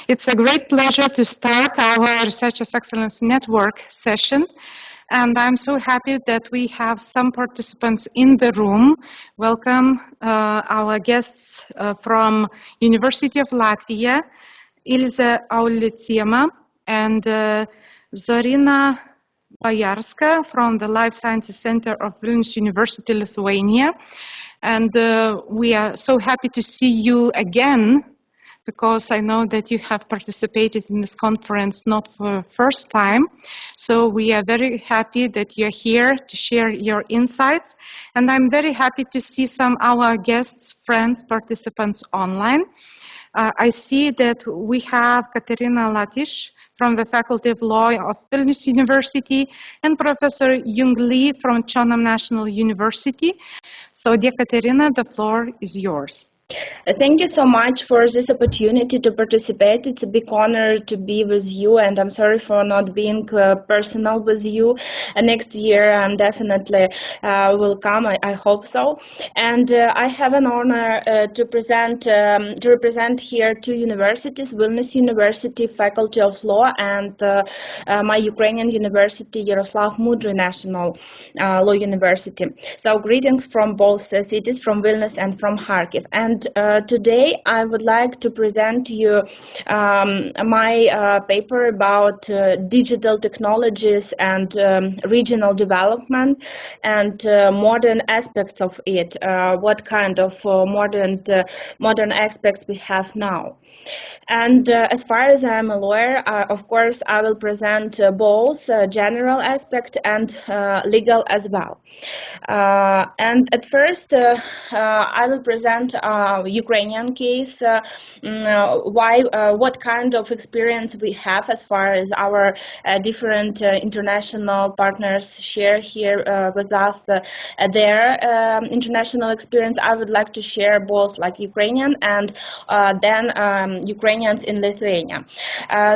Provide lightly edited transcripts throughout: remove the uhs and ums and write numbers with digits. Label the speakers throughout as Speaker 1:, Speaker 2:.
Speaker 1: It's a great pleasure to start our Researchers Excellence Network session. And I'm so happy that we have some participants in the room. Welcome our guests from University of Latvia, Ilze Auliciema and Zorina Bayarska from the Life Sciences Center of Vilnius University, Lithuania. And we are so happy to see you again, because I know that you have participated in this conference not for the first time. So we are very happy that you're here to share your insights. And I'm very happy to see some of our guests, friends, participants online. I see that we have Katerina Latish from the Faculty of Law of Vilnius University and Professor Jung Lee from Chonam National University. So dear Katerina, the floor is yours.
Speaker 2: Thank you so much for this opportunity to participate. It's a big honor to be with you, and I'm sorry for not being personal with you. Next year, I'm definitely will come. I hope so. And I have an honor to represent here two universities: Vilnius University Faculty of Law and my Ukrainian university, Yaroslav Mudry National Law University. So greetings from both cities, from Vilnius and from Kharkiv. And today I would like to present you my paper about digital technologies and regional development and modern aspects of it. What kind of modern aspects we have now. And as far as I'm a lawyer, of course, I will present both general aspect and legal as well. And at first, I will present Ukrainian case, what kind of experience we have as far as our different international partners share here with us their international experience. I would like to share both like Ukrainian and then Ukrainians in Lithuania.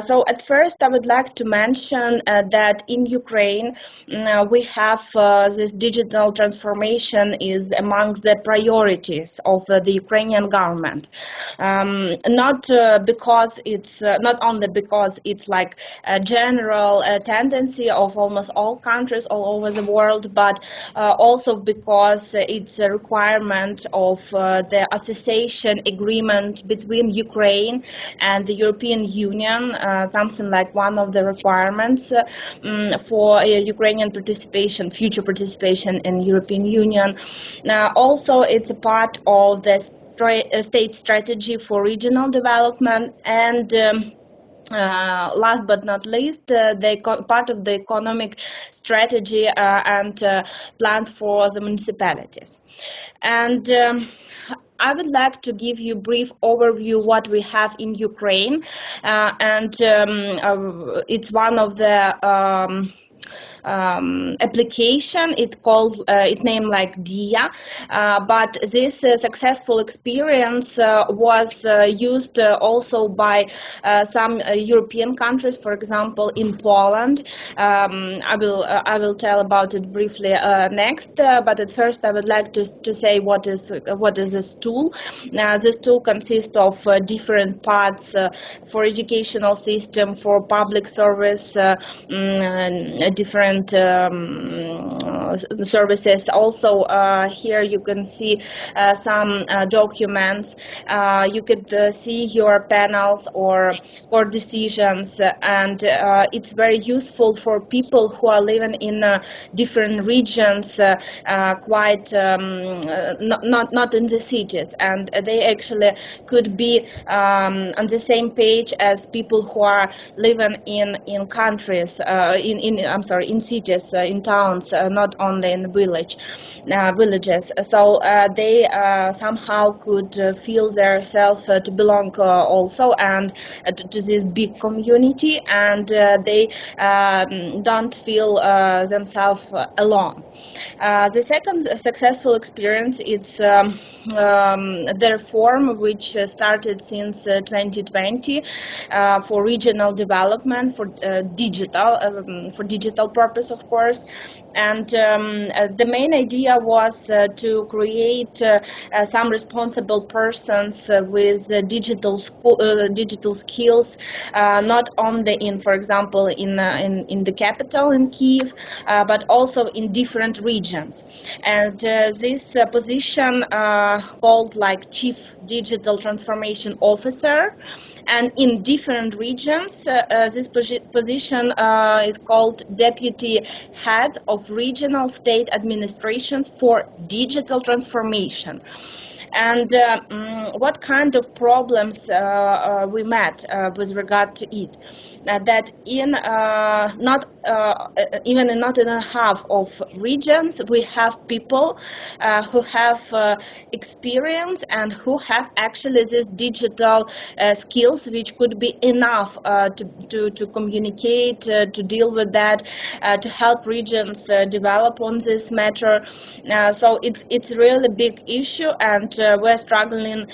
Speaker 2: So at first I would like to mention that in Ukraine we have this digital transformation is among the priorities of the Ukrainian government. Not because it's not only because it's like a general tendency of almost all countries all over the world, but also because it's a requirement of the association agreement between Ukraine and the European Union, something like one of the requirements for Ukrainian participation, future participation in European Union. Also, it's a part of the state strategy for regional development and last but not least, part of the economic strategy and plans for the municipalities. And I would like to give you a brief overview what we have in Ukraine, and it's one of the application. It's called it's named like DIA, but this successful experience was used also by some European countries. For example, in Poland. I will tell about it briefly next. But at first, I would like to say what is this tool. This tool consists of different parts for educational system, for public service, different services. Also, here you can see some documents. You could see your panels or decisions, and it's very useful for people who are living in different regions, quite not in the cities, and they actually could be on the same page as people who are living in countries, in cities, in towns, not only in villages. So they somehow could feel themselves to belong also and to this big community, and they don't feel themselves alone. The second successful experience is the reform which started since 2020 for regional development, for digital purpose, of course. And the main idea was to create some responsible persons with digital skills, not only in, for example, in the capital in Kiev, but also in different regions. And this position called like Chief Digital Transformation Officer. And in different regions, this position is called Deputy Head of Regional State Administrations for Digital Transformation. And what kind of problems we met with regard to it? That in not in a half of regions we have people who have experience and who have actually these digital skills, which could be enough to communicate, to deal with that, to help regions develop on this matter. So it's really a big issue, and we're struggling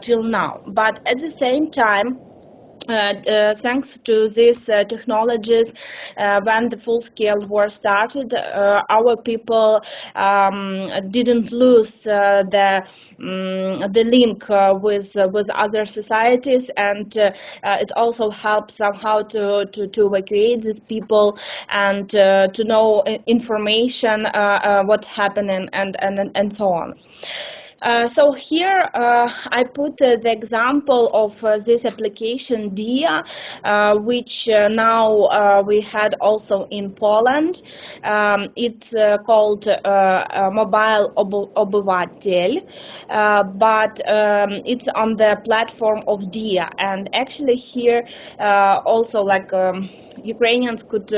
Speaker 2: till now. But at the same time, thanks to these technologies, when the full-scale war started, our people didn't lose the link with other societies, and it also helped somehow to evacuate these people and to know information, what's happening, and so on. So here I put the example of this application DIA, which now we had also in Poland. It's called Mobile Obyvatel, but it's on the platform of DIA. And actually here also like Ukrainians could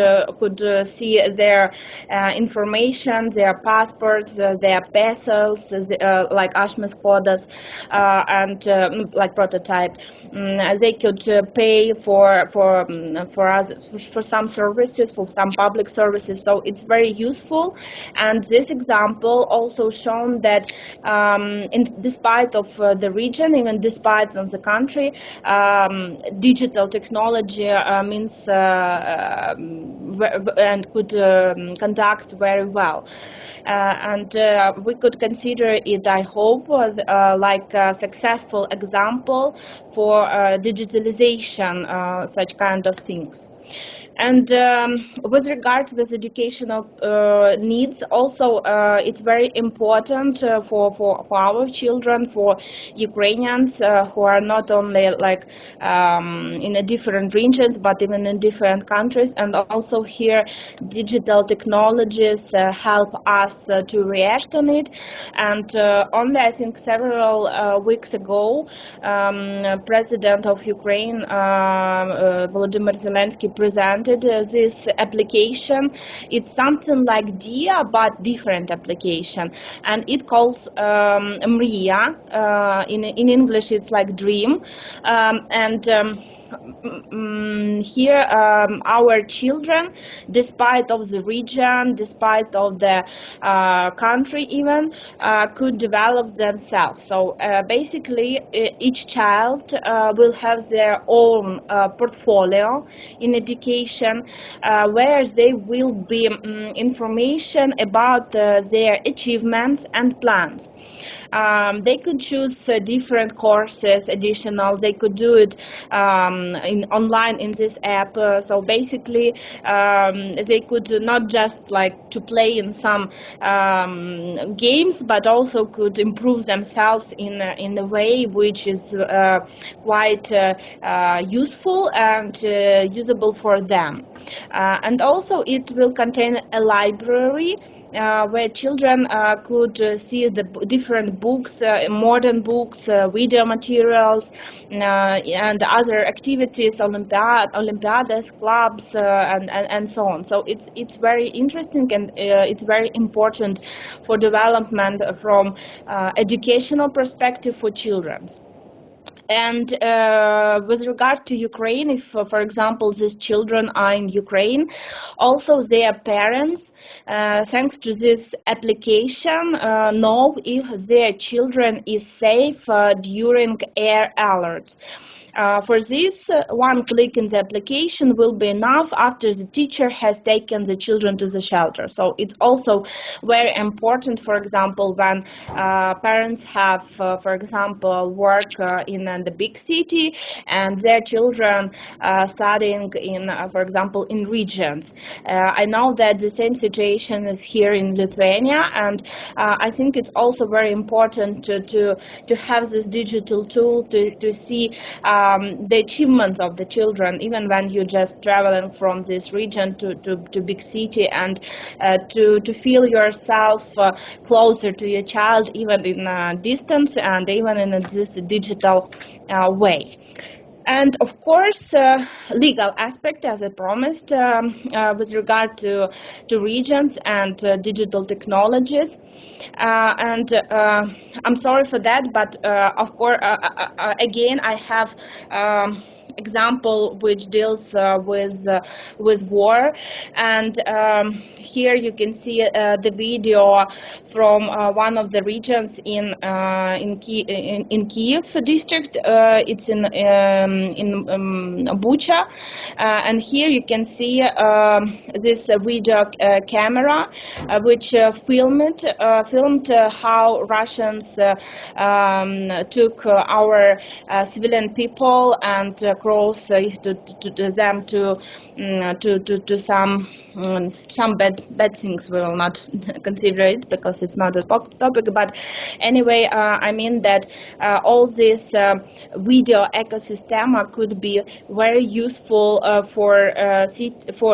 Speaker 2: see their information, their passports, their pesos, like Ashmes Kodas, and like prototype. They could pay for some services, for some public services. So it's very useful. And this example also shown that despite of the region, even despite of the country, digital technology means and could conduct very well. And we could consider it, I hope, like a successful example for digitalization, such kind of things. And with regards with educational needs, also it's very important for our children, for Ukrainians who are not only like in a different regions, but even in different countries. And also here, digital technologies help us to react on it. And only I think several weeks ago, President of Ukraine, Volodymyr Zelensky, presented this application. It's something like DIA, but different application, and it calls Mria. In English, it's like dream, and here our children, despite of the region, despite of the country even, could develop themselves. So basically each child will have their own portfolio in education, where they will be information about their achievements and plans. They could choose different courses, additional. They could do it online in this app. So basically, they could not just like to play in some games, but also could improve themselves in a way which is quite useful and usable for them. And also, it will contain a library where children could see the different books, modern books, video materials, and other activities, Olympiads, clubs, and so on. So it's very interesting, and it's very important for development from educational perspective for children. And with regard to Ukraine, if, for example, these children are in Ukraine, also their parents, thanks to this application, know if their children is safe during air alerts. For this, one click in the application will be enough after the teacher has taken the children to the shelter. So it's also very important, for example, when parents have, for example, work in the big city and their children studying in, for example, in regions. I know that the same situation is here in Lithuania, and I think it's also very important to have this digital tool to see the achievements of the children, even when you're just traveling from this region to big city, and to feel yourself closer to your child, even in distance and even in this digital way. And of course, legal aspect, as I promised, with regard to regions and digital technologies. And I'm sorry for that, but of course, again, I have example which deals with war, and here you can see the video from one of the regions in Kiev district. It's in Bucha, and here you can see this video camera which filmed how Russians took our civilian people and cross to them to some bad things. We will not consider it because it's not a topic. But anyway, I mean that all this video ecosystem could be very useful for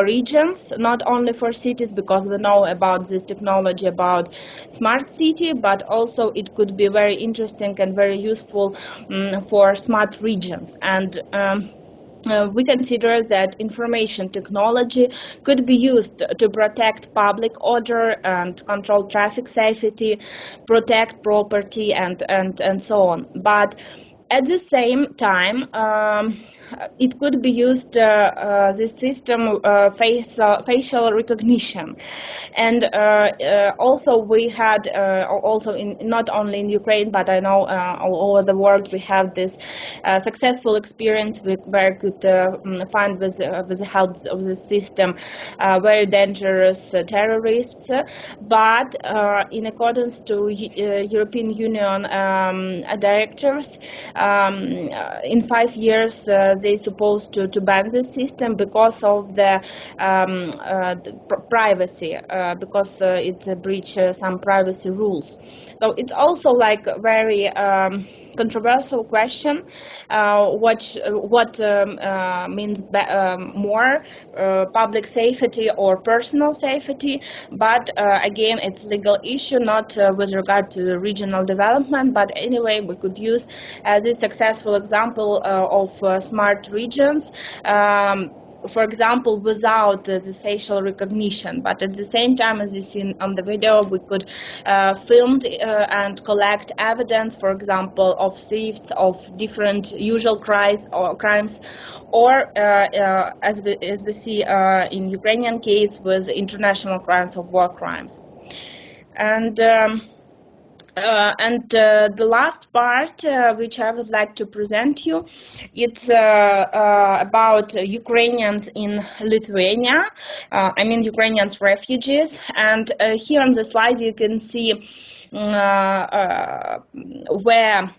Speaker 2: regions, not only for cities, because we know about this technology about smart city, but also it could be very interesting and very useful for smart regions. And we consider that information technology could be used to protect public order and control traffic safety, protect property, and so on. But at the same time, it could be used, this system, facial recognition. And also we had, also not only in Ukraine, but I know all over the world, we have this successful experience with very good find with the help of the system, very dangerous terrorists. But in accordance to European Union directives, in 5 years they supposed to ban this system because of the privacy, because it breaches some privacy rules. So it's also like very controversial question, what means more, public safety or personal safety. But again, it's legal issue, not with regard to regional development. But anyway, we could use this successful example of smart regions, for example, without this facial recognition. But at the same time, as you see on the video, we could film and collect evidence, for example, of thefts, of different usual crimes, or as we see in Ukrainian case, with international crimes of war crimes. And the last part, which I would like to present you, it's about Ukrainians in Lithuania. I mean Ukrainians refugees. And here on the slide you can see where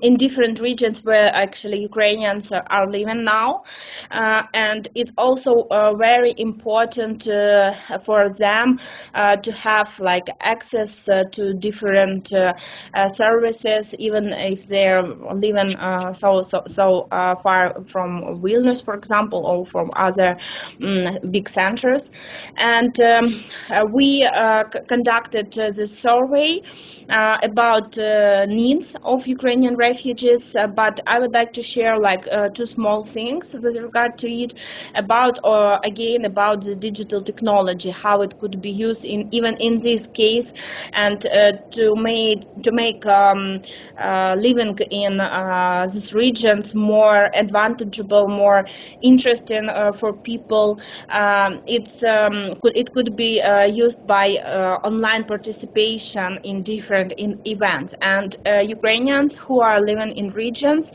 Speaker 2: in different regions where actually Ukrainians are living now, and it's also very important for them to have like access to different services, even if they're living so far from Vilnius, for example, or from other big centers. And we conducted this survey survey about needs of Ukrainian refugees, but I would like to share like two small things with regard to it, about again about the digital technology, how it could be used in even in this case, and to make living in these regions more advantageable, more interesting for people. It could be used by online participation in different events, and Ukrainians who are living in regions,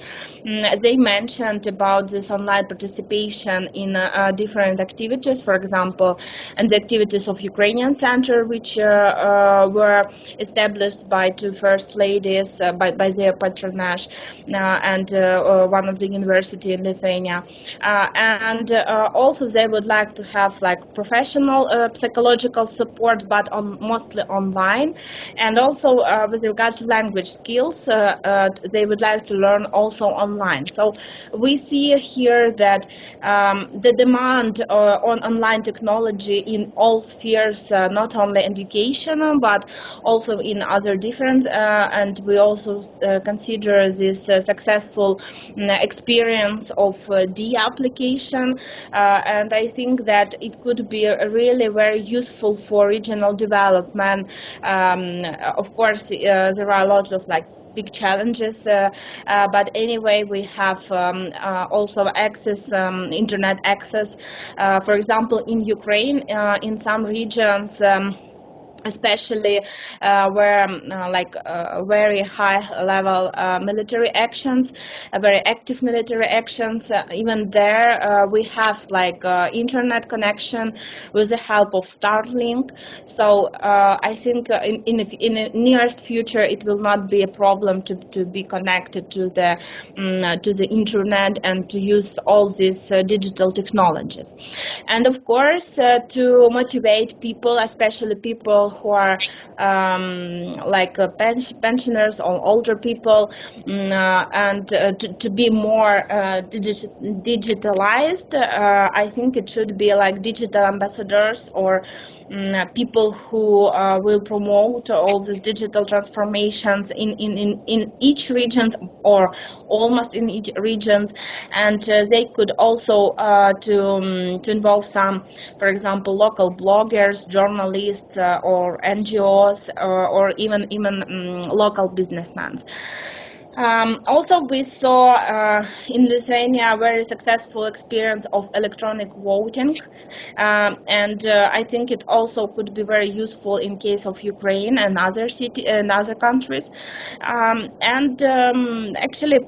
Speaker 2: they mentioned about this online participation in different activities, for example, and the activities of Ukrainian Center, which were established by two first ladies by their patronage, and one of the university in Lithuania, and also they would like to have like professional psychological support, but mostly online, and also with regard to language skills, they would like to learn also online. So we see here that the demand on online technology in all spheres, not only education, but also in other different, and we also consider this successful experience of de-application, and I think that it could be really very useful for regional development. Of course, there are lots of like big challenges, but anyway, we have also access, internet access. For example, in Ukraine, in some regions, especially where very high level military actions, very active military actions, even there we have like internet connection with the help of Starlink. So I think in the nearest future it will not be a problem to be connected to the internet and to use all these digital technologies. And of course, to motivate people, especially people who are pensioners or older people, and to be more digitalized, I think it should be like digital ambassadors, or people who will promote all the digital transformations in each region, or almost in each regions, and they could also to involve some, for example, local bloggers, journalists, or NGOs, or even local businessmen. Also, we saw in Lithuania a very successful experience of electronic voting, and I think it also could be very useful in case of Ukraine and other countries. Actually,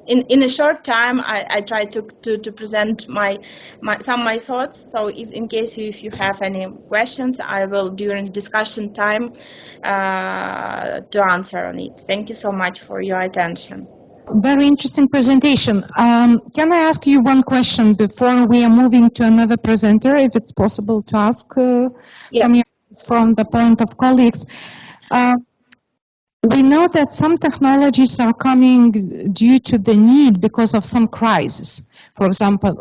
Speaker 2: in a short time, I try to present some of my thoughts. So if in case if you have any questions, I will during discussion time to answer on it. Thank you so much for your attention.
Speaker 1: Very interesting presentation. Can I ask you one question before we are moving to another presenter, if it's possible to ask from the point of colleagues? We know that some technologies are coming due to the need because of some crisis. For example,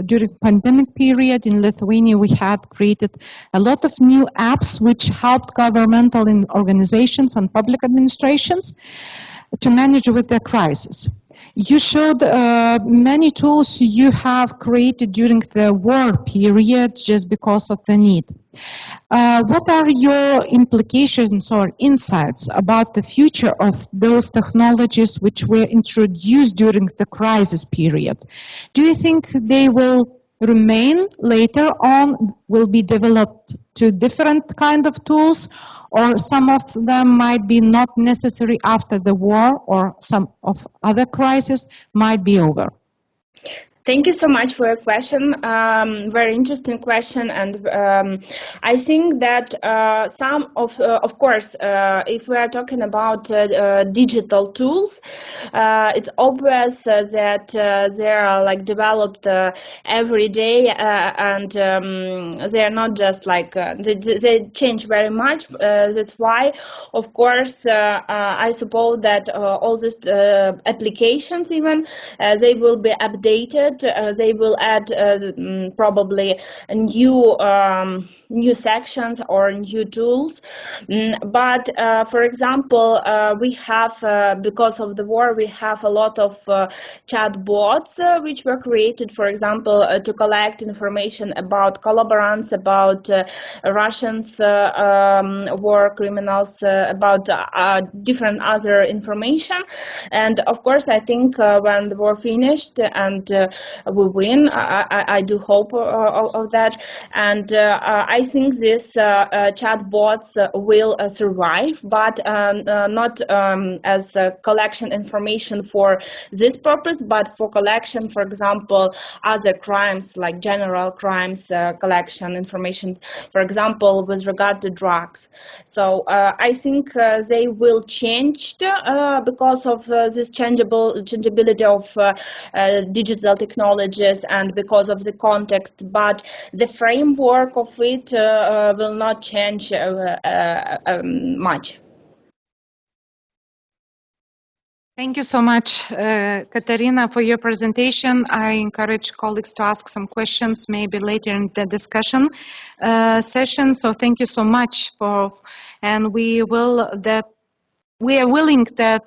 Speaker 1: during pandemic period in Lithuania, we had created a lot of new apps which helped governmental organizations and public administrations to manage with the crisis. You showed many tools you have created during the war period just because of the need. What are your implications or insights about the future of those technologies which were introduced during the crisis period? Do you think they will remain later on, will be developed to different kind of tools, or some of them might be not necessary after the war, or some of other crises might be over?
Speaker 2: Thank you so much for your question. Very interesting question, and I think that some of course, if we are talking about digital tools, it's obvious that they are like developed every day, and they are not just like they change very much. That's why, of course, I suppose that all these applications even they will be updated it. They will add probably new sections or new tools. But for example, we have because of the war, we have a lot of chat bots which were created, for example, to collect information about collaborants, about Russians, war criminals, about different other information. And of course, I think when the war finished and we win, I do hope of that. And I think this chat bots will survive, but not as collection information for this purpose, but for collection, for example, other crimes like general crimes collection information, for example, with regard to drugs. So I think they will change because of this changeability of digital technologies and because of the context, but the framework of it will not change much.
Speaker 1: Thank you so much, Katerina, for your presentation. I encourage colleagues to ask some questions maybe later in the discussion session. So thank you so much and we are willing that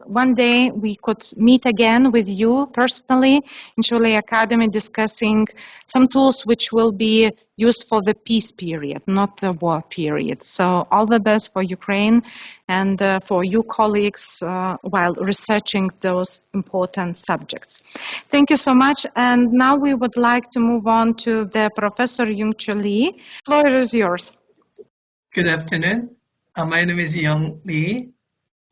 Speaker 1: one day we could meet again with you personally in Šiauliai Academy discussing some tools which will be used for the peace period, not the war period. So all the best for Ukraine and for you colleagues while researching those important subjects. Thank you so much. And now we would like to move on to the Professor Youngcho Lee. The floor is yours.
Speaker 3: Good afternoon. My name is Young Lee.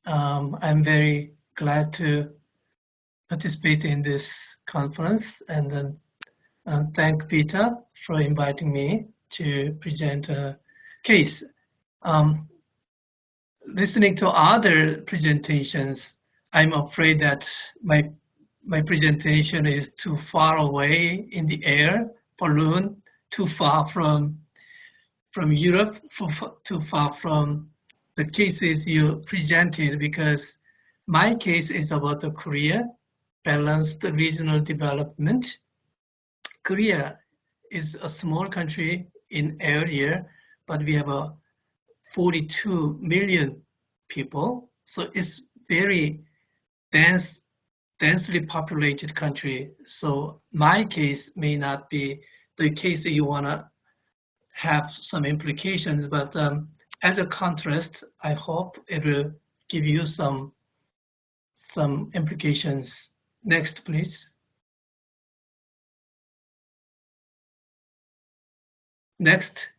Speaker 3: I'm very glad to participate in this conference and then thank Vita for inviting me to present a case. Listening to other presentations, I'm afraid that my presentation is too far away in the air, balloon, too far from Europe, too far from the cases you presented, because my case is about the Korea, balanced regional development. Korea is a small country in area, but we have 42 million people, so it's very densely populated country. So my case may not be the case that you want to have some implications, but as a contrast, I hope it will give you some implications. Next, please. Next.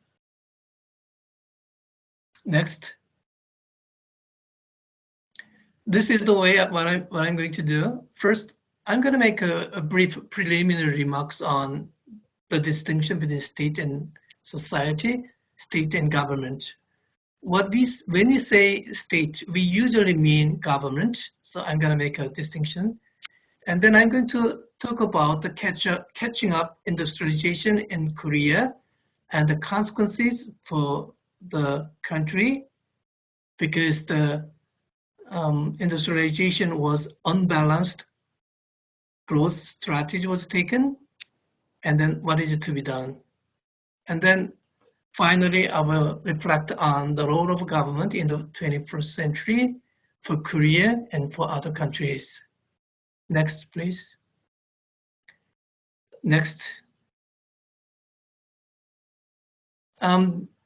Speaker 3: This is the way what I'm going to do. First, I'm going to make a brief preliminary remarks on the distinction between state and society, state and government. When we say state, we usually mean government. So I'm going to make a distinction. And then I'm going to talk about the catching up industrialization in Korea and the consequences for the country, because the industrialization was unbalanced, growth strategy was taken, and then what is to be done. And then finally, I will reflect on the role of government in the 21st century for Korea and for other countries. Next, please. Next.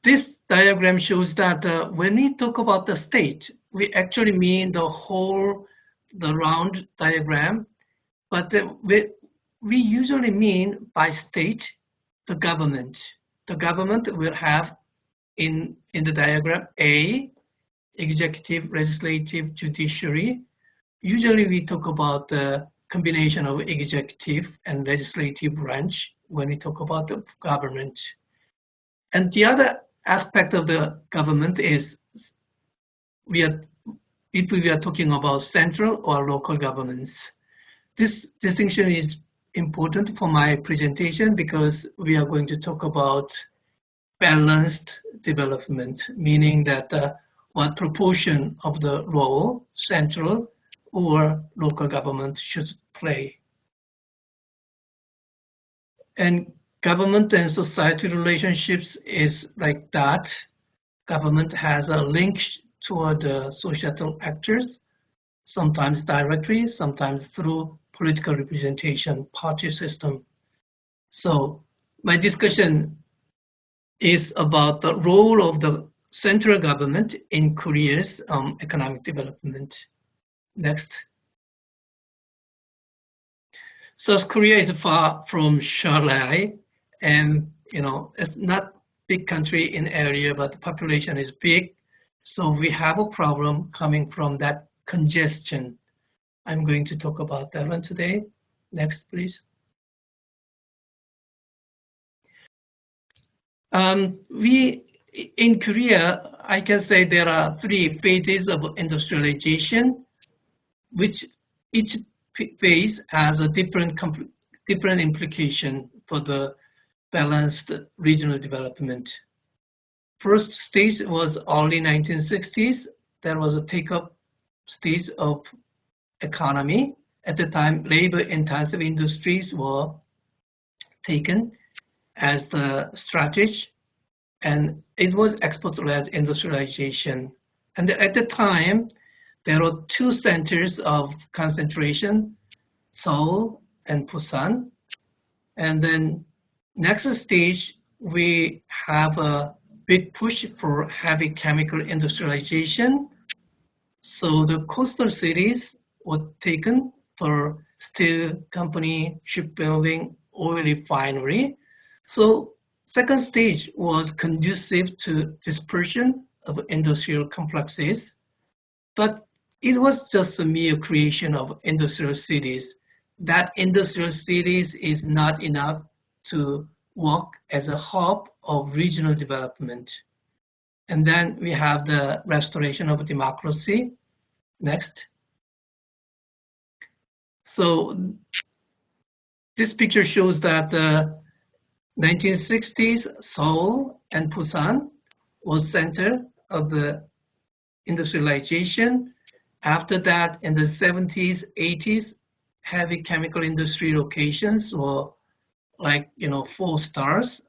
Speaker 3: This diagram shows that when we talk about the state, we actually mean the round diagram, but we usually mean by state, the government. The government will have in the diagram A, executive, legislative, judiciary. Usually we talk about the combination of executive and legislative branch when we talk about the government. And the other aspect of the government is if we are talking about central or local governments. This distinction is important for my presentation because we are going to talk about balanced development, meaning that what proportion of the role central or local government should play. And government and society relationships is like that. Government has a link toward the societal actors, sometimes directly, sometimes through political representation, party system. So my discussion is about the role of the central government in Korea's economic development. Next. South Korea is far from Šiauliai, and it's not big country in area, but the population is big. So we have a problem coming from that congestion. I'm going to talk about that one today. Next, please. In Korea, I can say there are 3 phases of industrialization, which each phase has a different implication for the balanced regional development. First stage was early 1960s. There was a take-up stage of economy. At the time, labor-intensive industries were taken as the strategy, and it was export-led industrialization. And at the time, there were 2 centers of concentration, Seoul and Busan. And then next stage, we have a big push for heavy chemical industrialization. So the coastal cities were taken for steel company, shipbuilding, oil refinery. So second stage was conducive to dispersion of industrial complexes, but it was just a mere creation of industrial cities. That industrial cities is not enough to work as a hub of regional development. And then we have the restoration of democracy. Next. So this picture shows that the 1960s Seoul and Busan was center of the industrialization. After that, in the 70s, 80s, heavy chemical industry locations were like 4 stars,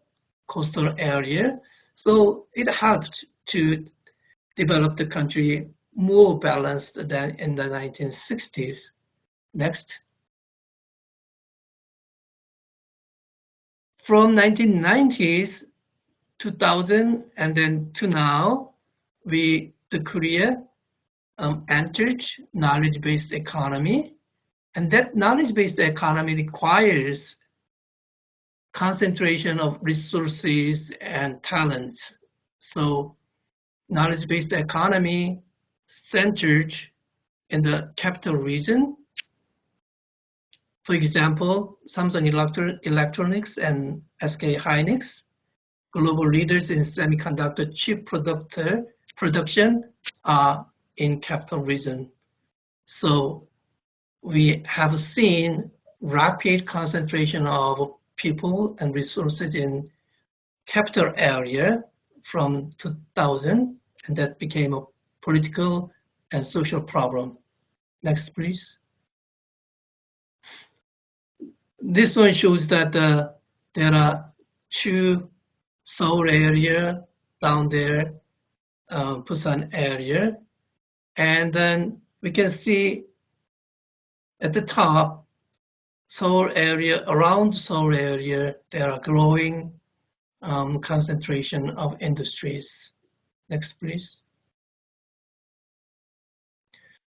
Speaker 3: coastal area. So it helped to develop the country more balanced than in the 1960s. Next. From 1990s, 2000, and then to now, the Korea entered knowledge-based economy, and that knowledge-based economy requires concentration of resources and talents. So knowledge-based economy centered in the capital region. For example, Samsung Electronics and SK Hynix, global leaders in semiconductor chip production, are in capital region. So we have seen rapid concentration of people and resources in capital area from 2000, and that became a political and social problem. Next, please. This one shows that there are 2 Seoul area down there, Busan area, and then we can see at the top, Seoul area, around Seoul area, there are growing concentration of industries. Next, please.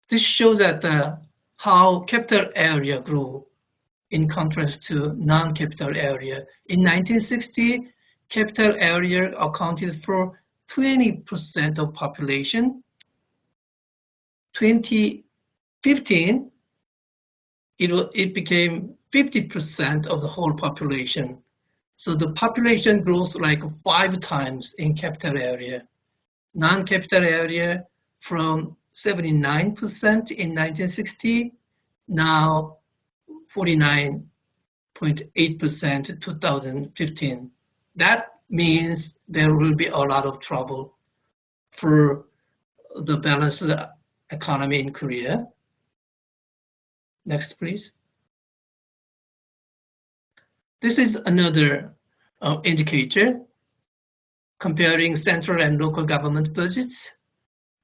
Speaker 3: This shows that how capital area grew in contrast to non-capital area. In 1960, capital area accounted for 20% of population. 2015, it became 50% of the whole population. So the population grows like 5 times in capital area. Non-capital area from 79% in 1960, now 49.8% in 2015. That means there will be a lot of trouble for the balanced economy in Korea. Next, please. This is another indicator comparing central and local government budgets.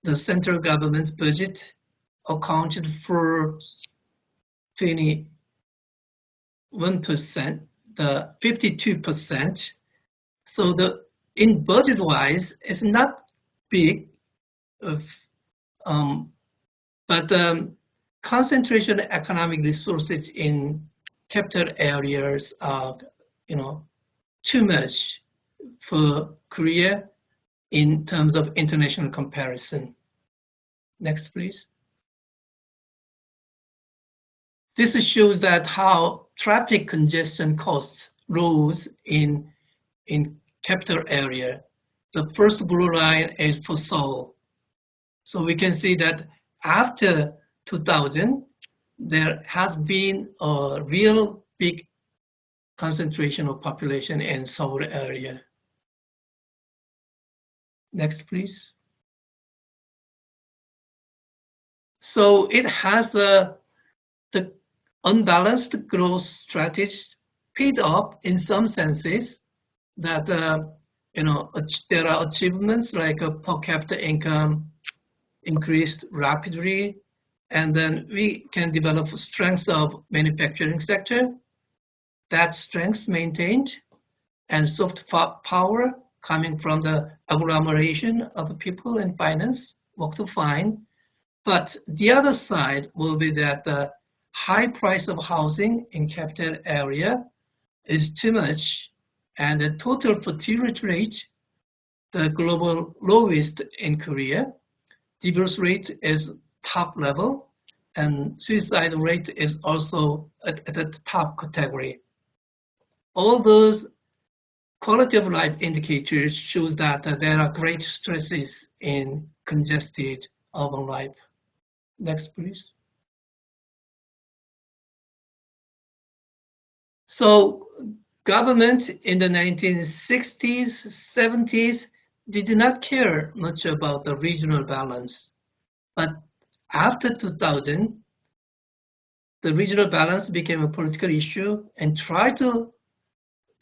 Speaker 3: The central government budget accounted for 21%, the 52%. So in budget-wise, it's not big, but concentration of economic resources in capital areas are, too much for Korea in terms of international comparison. Next, please. This shows that how traffic congestion costs rose in capital area. The first blue line is for Seoul. So we can see that after 2000, there has been a real big concentration of population in Seoul area. Next, please. So it has the unbalanced growth strategy paid off in some senses that there are achievements like a per capita income increased rapidly, and then we can develop strengths of manufacturing sector. That strength maintained, and soft power coming from the agglomeration of people in finance worked fine. But the other side will be that the high price of housing in capital area is too much, and the total fertility rate, the global lowest in Korea. Divorce rate is top level, and suicide rate is also at the top category. All those quality of life indicators shows that there are great stresses in congested urban life. Next, please. So government in the 1960s, 70s did not care much about the regional balance. But after 2000, the regional balance became a political issue and tried to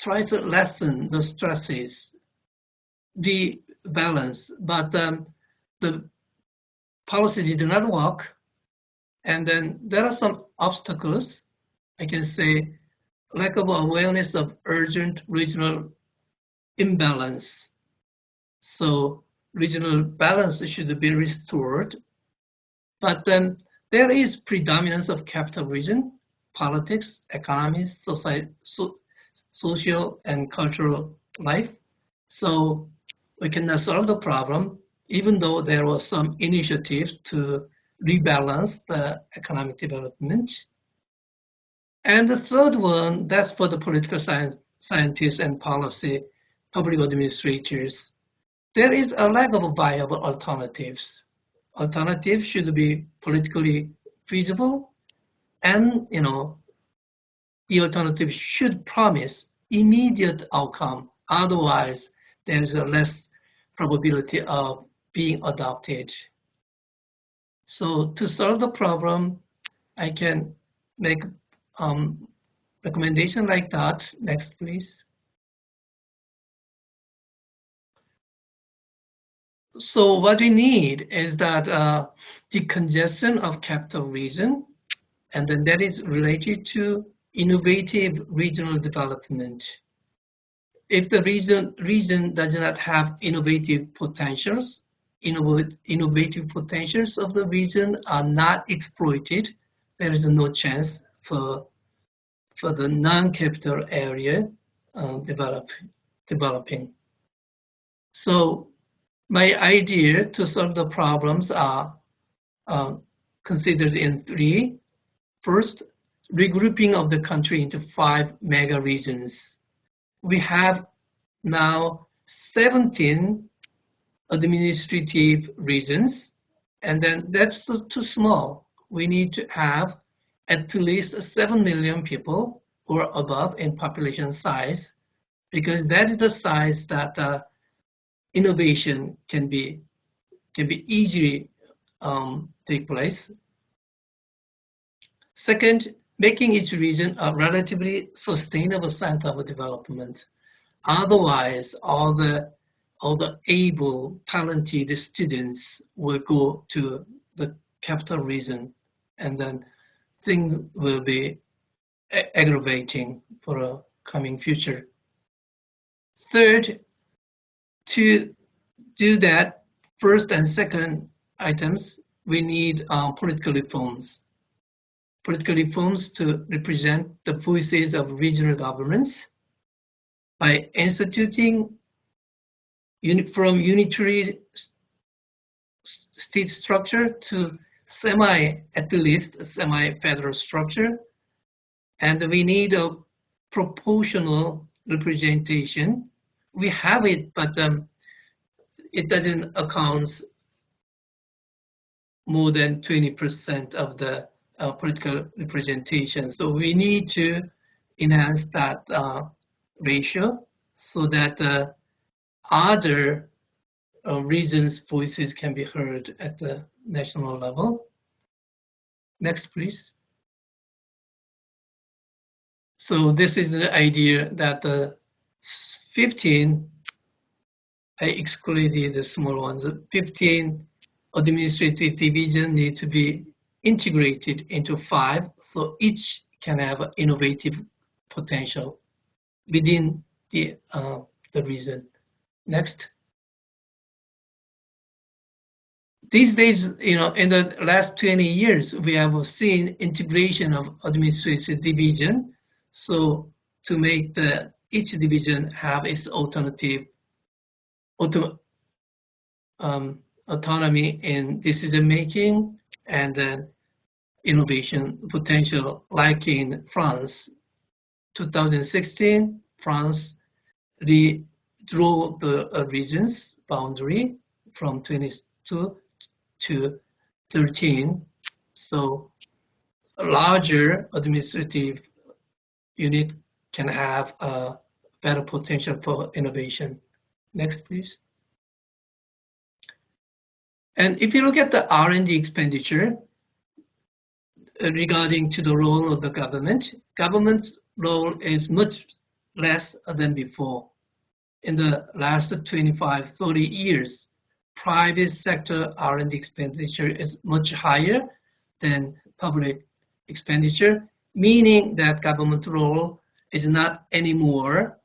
Speaker 3: lessen the stresses, the balance, but the policy did not work. And then there are some obstacles. I can say lack of awareness of urgent regional imbalance. So regional balance should be restored. But then there is predominance of capital region, politics, economy, society, social and cultural life. So we cannot solve the problem, even though there were some initiatives to rebalance the economic development. And the third one, that's for the political scientists and policy, public administrators. There is a lack of viable alternatives. Alternatives should be politically feasible, and the alternative should promise immediate outcome. Otherwise, there is a less probability of being adopted. So to solve the problem, I can make recommendation like that. Next, please. So what we need is that decongestion of capital region, and then that is related to innovative regional development. If the region does not have innovative potentials, innovative potentials of the region are not exploited, there is no chance for the non-capital area developing. So my idea to solve the problems are considered in three. First, regrouping of the country into 5 mega regions. We have now 17 administrative regions, and then that's too small. We need to have at least 7 million people or above in population size, because that is the size that innovation can be easily take place. Second, making each region a relatively sustainable center of development. Otherwise, all the able, talented students will go to the capital region, and then things will be aggravating for a coming future. Third, to do that, first and second items, we need political reforms. Political reforms to represent the voices of regional governments by instituting from unitary state structure to at least semi-federal structure. And we need a proportional representation. We have it, but it doesn't account more than 20% of the political representation. So we need to enhance that ratio so that other regions' voices can be heard at the national level. Next, please. So this is the idea that the 15, I excluded the small ones, 15 administrative divisions need to be integrated into 5, so each can have innovative potential within the region. Next. These days, in the last 20 years, we have seen integration of administrative division. So to make each division have its autonomy in decision making and then innovation potential, like in France. 2016, France redrew the region's boundary from 22 to 13. So a larger administrative unit can have a better potential for innovation. Next, please. And if you look at the R&D expenditure regarding to the role of the government's role is much less than before. In the last 25, 30 years, private sector R&D expenditure is much higher than public expenditure, meaning that government role is not anymore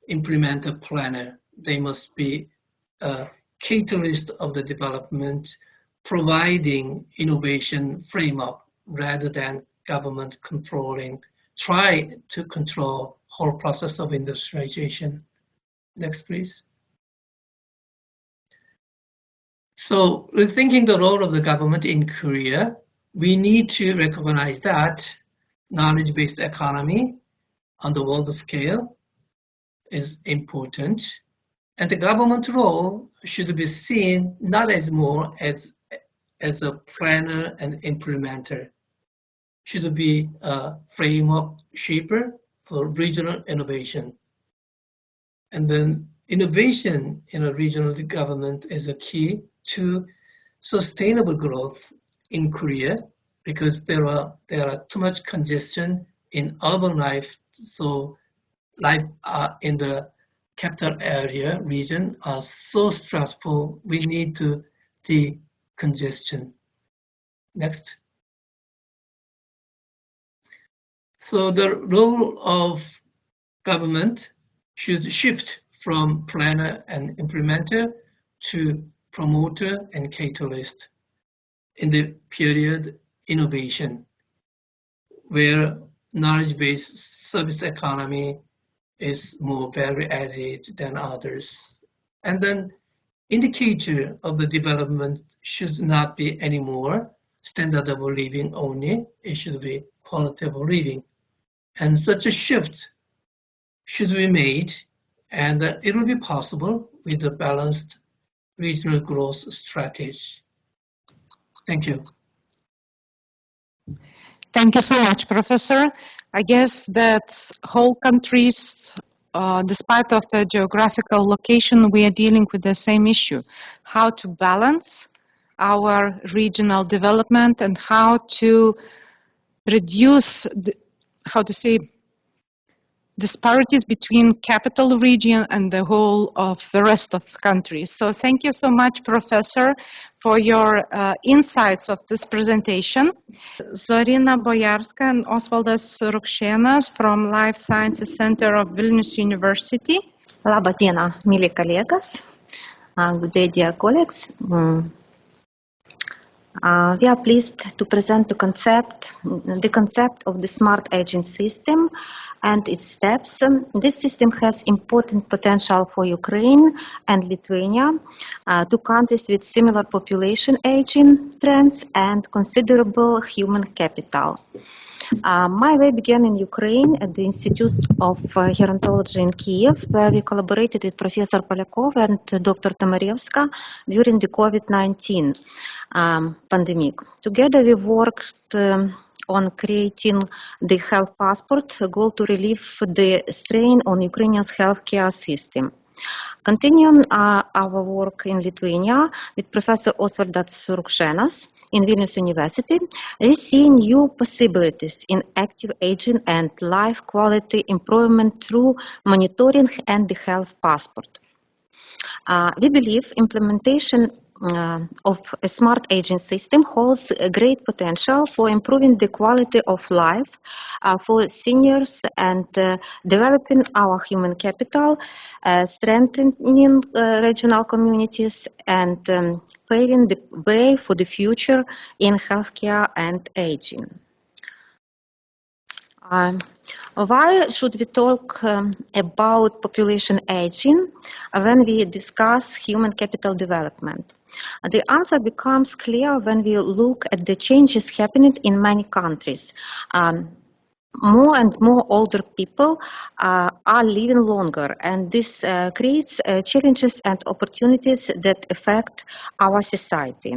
Speaker 3: implementer planner. They must be a catalyst of the development, providing innovation framework rather than government try to control whole process of industrialization. Next, please. So rethinking the role of the government in Korea, we need to recognize that knowledge-based economy on the world scale is important, and the government role should be seen not as more as a planner and implementer, should be a framework shaper for regional innovation. And then innovation in a regional government is a key to sustainable growth in Korea, because there are too much congestion in urban life. So life in the capital area region are so stressful. We need to decongestion. Next. So the role of government should shift from planner and implementer to promoter and catalyst in the period innovation, where knowledge-based service economy is more value added than others. And then indicator of the development should not be anymore standard of living only, it should be quality of living. And such a shift should be made, and it will be possible with a balanced regional growth strategy. Thank you.
Speaker 1: Thank you so much, Professor. I guess that whole countries, despite of the geographical location, we are dealing with the same issue: how to balance our regional development and how to reduce how to say, disparities between capital region and the whole of the rest of the country. So thank you so much, Professor, for your insights of this presentation. Zorina Bojarska and Osvaldas Rukšėnas from Life Sciences Center of Vilnius University.
Speaker 4: Labą dieną, mėly kolegos. Good day, dear colleagues. We are pleased to present the concept of the smart aging system and its steps. This system has important potential for Ukraine and Lithuania, two countries with similar population aging trends and considerable human capital. My way began in Ukraine at the Institute of Gerontology in Kiev, where we collaborated with Professor Polyakov and Dr. Tamarevska during the COVID-19 pandemic. Together we worked on creating the health passport, a goal to relieve the strain on Ukrainians' healthcare system. Continuing our work in Lithuania with Professor Osvaldas Rukšėnas in Vilnius University, we see new possibilities in active aging and life quality improvement through monitoring and the health passport. We believe implementation of a smart aging system holds a great potential for improving the quality of life for seniors and developing our human capital, strengthening regional communities, and paving the way for the future in healthcare and aging. Why should we talk about population aging when we discuss human capital development? The answer becomes clear when we look at the changes happening in many countries. More and more older people are living longer, and this creates challenges and opportunities that affect our society.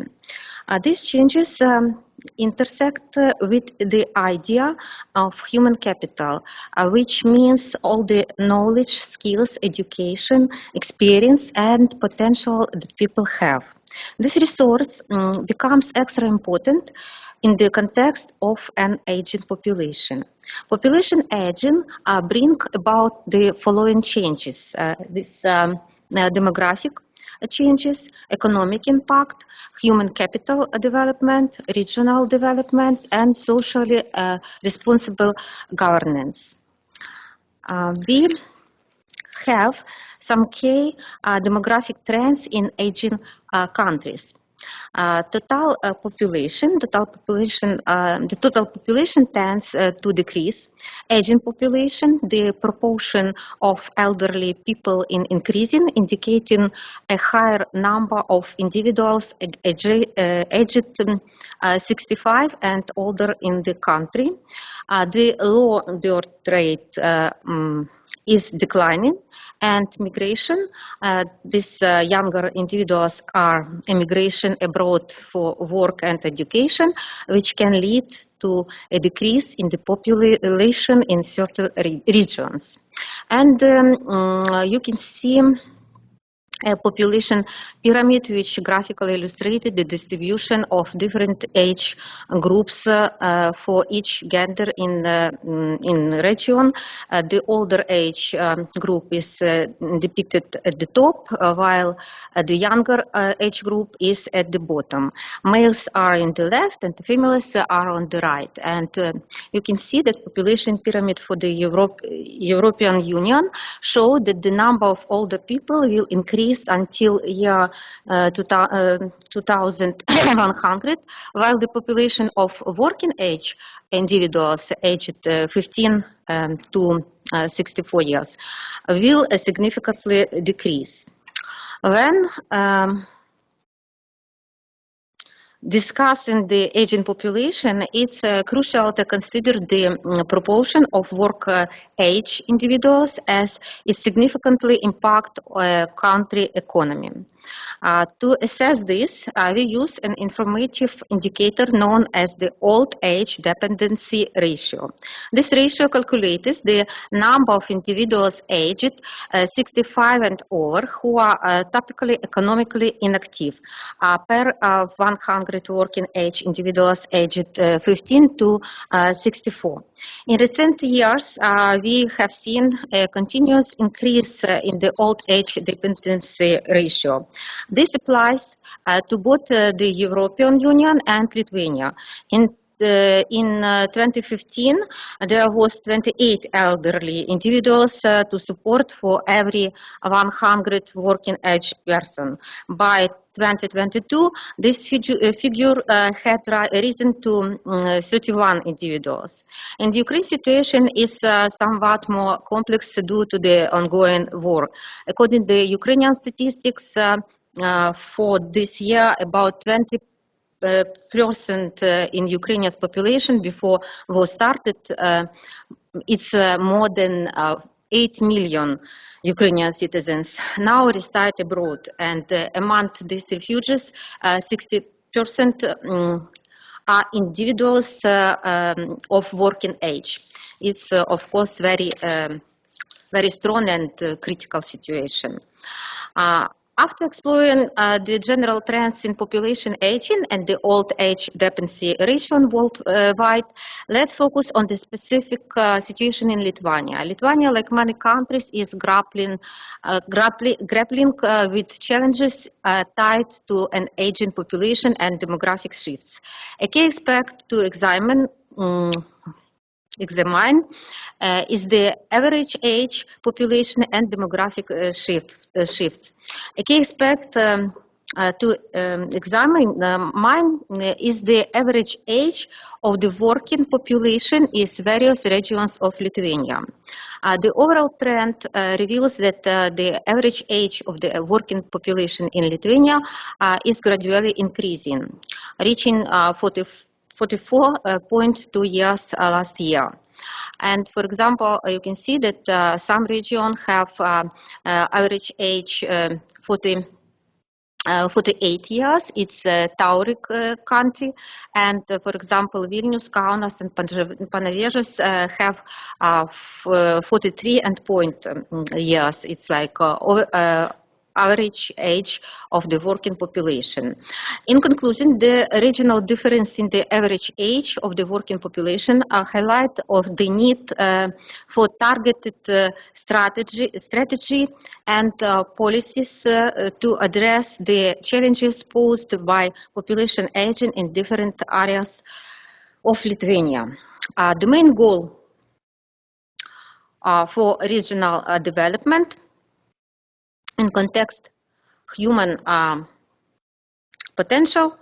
Speaker 4: These changes intersect with the idea of human capital, which means all the knowledge, skills, education, experience, and potential that people have. This resource becomes extra important in the context of an aging population. Population aging bring about the following changes. Demographic changes, economic impact, human capital development, regional development, and socially responsible governance. We have some key demographic trends in aging countries. The total population tends to decrease. Aging population, the proportion of elderly people increasing, indicating a higher number of individuals aged 65 and older in the country. The low birth rate is declining, and migration, these younger individuals are emigration abroad for work and education, which can lead to a decrease in the population in certain regions. And you can see a population pyramid which graphically illustrated the distribution of different age groups for each gender in region. The older age group is depicted at the top, while the younger age group is at the bottom. Males are in the left and the females are on the right. And you can see that population pyramid for the European Union show that the number of older people will increase until year 2100, while the population of working age individuals aged 15 to 64 years will significantly decrease. When discussing the aging population, it's crucial to consider the proportion of work age individuals as it significantly impacts country economy. To assess this, we use an informative indicator known as the old age dependency ratio. This ratio calculates the number of individuals aged 65 and over who are typically economically inactive per 100 average working age individuals aged 15 to 64. In recent years, we have seen a continuous increase in the old age dependency ratio. This applies to both the European Union and Lithuania. In 2015, there was 28 elderly individuals to support for every 100 working age person. By 2022, this figure had risen to 31 individuals. And the Ukraine situation is somewhat more complex due to the ongoing war. According to the Ukrainian statistics, for this year, about 20% in Ukrainian's population before war started, it's more than 8 million Ukrainian citizens now reside abroad, and among these refugees, 60% are individuals of working age. It's of course very strong and critical situation. After exploring the general trends in population aging and the old age dependency ratio worldwide, let's focus on the specific situation in Lithuania. Lithuania, like many countries, is grappling with challenges tied to an aging population and demographic shifts. A key aspect to examine is the average age, population, and demographic shifts. A key aspect to examine is the average age of the working population in various regions of Lithuania. The overall trend reveals that the average age of the working population in Lithuania is gradually increasing, reaching 44.2 years last year. And for example, you can see that some regions have average age 48 years. It's Tauric country, and for example, Vilnius, Kaunas, and Panevėžys have 43 and point years. It's like average age of the working population. In conclusion, the regional difference in the average age of the working population highlight of the need for targeted strategy and policies to address the challenges posed by population aging in different areas of Lithuania. The main goal for regional development in context human potential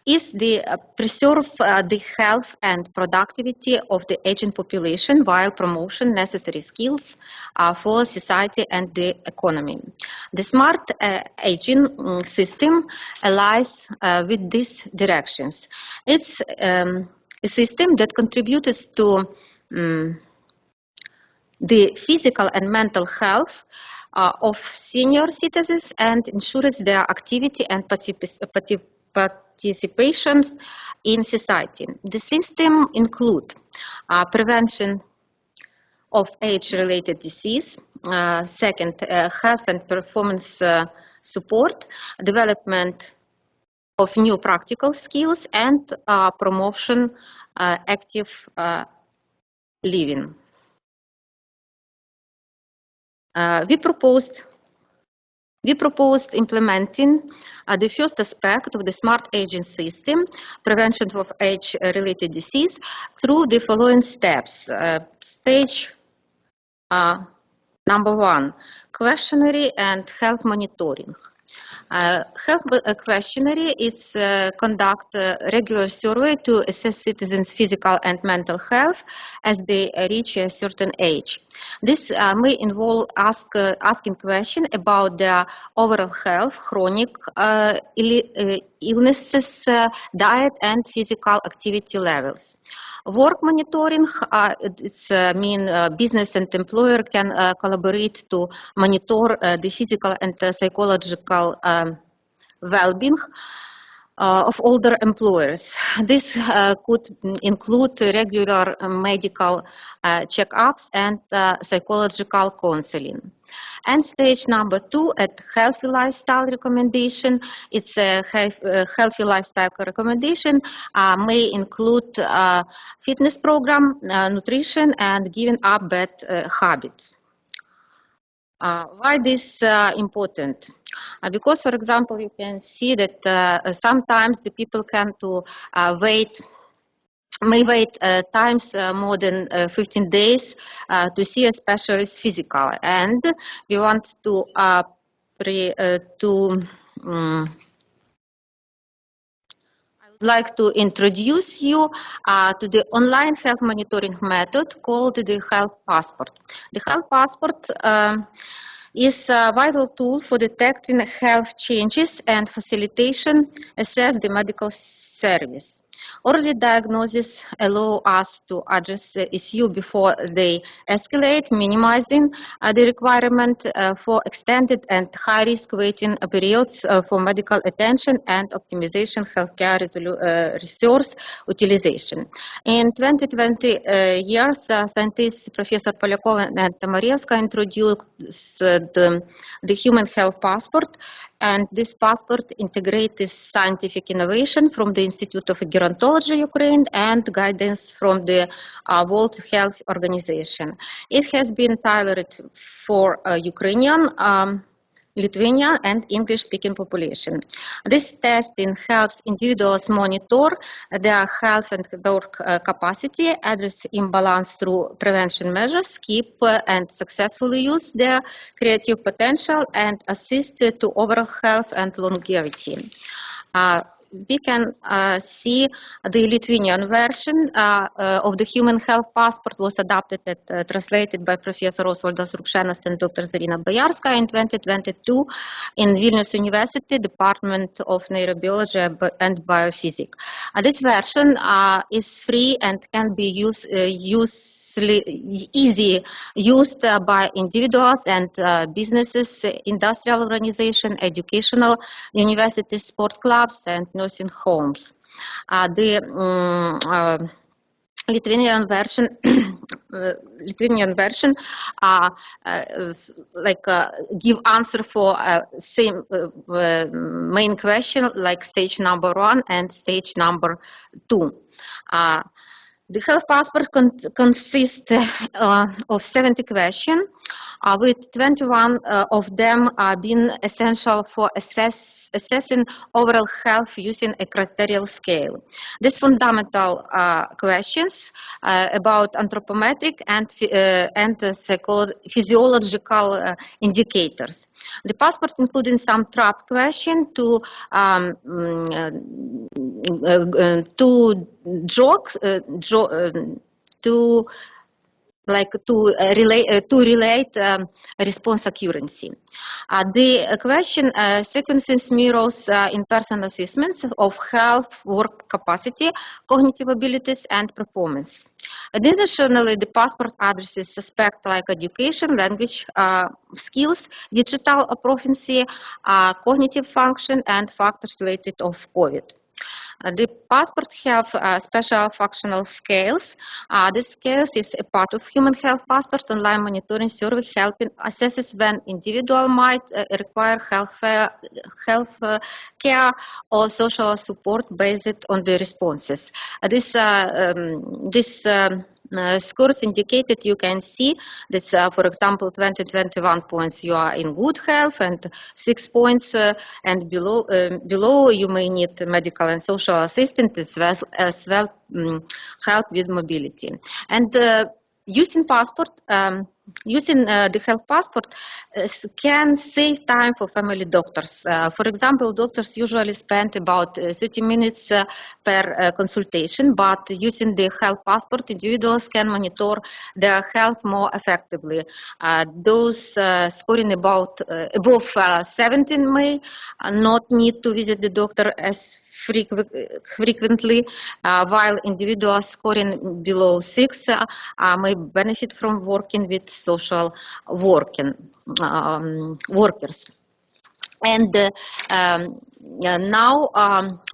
Speaker 4: is the preserve the health and productivity of the aging population while promoting necessary skills for society and the economy. The smart aging system aligns with these directions. It's a system that contributes to the physical and mental health of senior citizens and ensures their activity and participation in society. The system includes prevention of age-related disease, second, health and performance support, development of new practical skills, and promotion active living. We proposed implementing the first aspect of the smart aging system, prevention of age-related disease, through the following steps. Stage number 1, questionnaire and health monitoring. Health questionnaire is conduct a regular survey to assess citizens' physical and mental health as they reach a certain age. This may involve asking questions about their overall health, chronic illnesses, diet, and physical activity levels. Work monitoring, business and employer can collaborate to monitor the physical and psychological well-being of older employers. This could include regular medical checkups and psychological counseling. And stage number 2 at healthy lifestyle recommendation. It's a healthy lifestyle recommendation may include fitness program, nutrition, and giving up bad habits. Why this important? Because, for example, you can see that sometimes the people can may wait times more than 15 days to see a specialist physical, and we want to like to introduce you to the online health monitoring method called the Health Passport. The Health Passport is a vital tool for detecting health changes and facilitation assess the medical service. Early diagnosis allow us to address the issue before they escalate, minimizing the requirement for extended and high-risk waiting periods for medical attention and optimization healthcare resource utilization. In 2020 years, scientists Professor Polyakova and Tamarievska introduced the Human Health Passport, and this passport integrates scientific innovation from the Institute of Gerontology Ukraine and guidance from the World Health Organization. It has been tailored for Ukrainian, Lithuania and English-speaking population. This testing helps individuals monitor their health and work capacity, address imbalance through prevention measures, keep and successfully use their creative potential, and assist to overall health and longevity. We can see the Lithuanian version of the Human Health Passport was adapted and translated by Professor Osvaldas Rukšėnas and Dr. Zarina Bojarska in 2022 in Vilnius University, Department of Neurobiology and Biophysics. This version is free and can be easy used by individuals and businesses, industrial organizations, educational universities, sport clubs, and nursing homes. The Lithuanian version give answer for same main question like stage number 1 and stage number 2. The Health Passport consists of 70 questions, with 21 of them being essential for assessing overall health using a criteria scale. These fundamental questions about anthropometric and physiological indicators. The passport including some trap questions to relate response accuracy. The question sequences mirrors in-person assessments of health, work capacity, cognitive abilities, and performance. Additionally, the passport addresses aspects like education, language skills, digital proficiency, cognitive function, and factors related to COVID. The passport have special functional scales. This scales is a part of Human Health Passport online monitoring survey helping assesses when individual might require health care or social support based on the responses. This scores indicated you can see that, for example, 20-21 points you are in good health, and 6 points and below you may need medical and social assistance as well help with mobility. And using the Health Passport can save time for family doctors. For example, doctors usually spend about 30 minutes per consultation, but using the Health Passport, individuals can monitor their health more effectively. Those scoring about above 17 may not need to visit the doctor as frequently, while individuals scoring below 6 may benefit from working with social workers. And now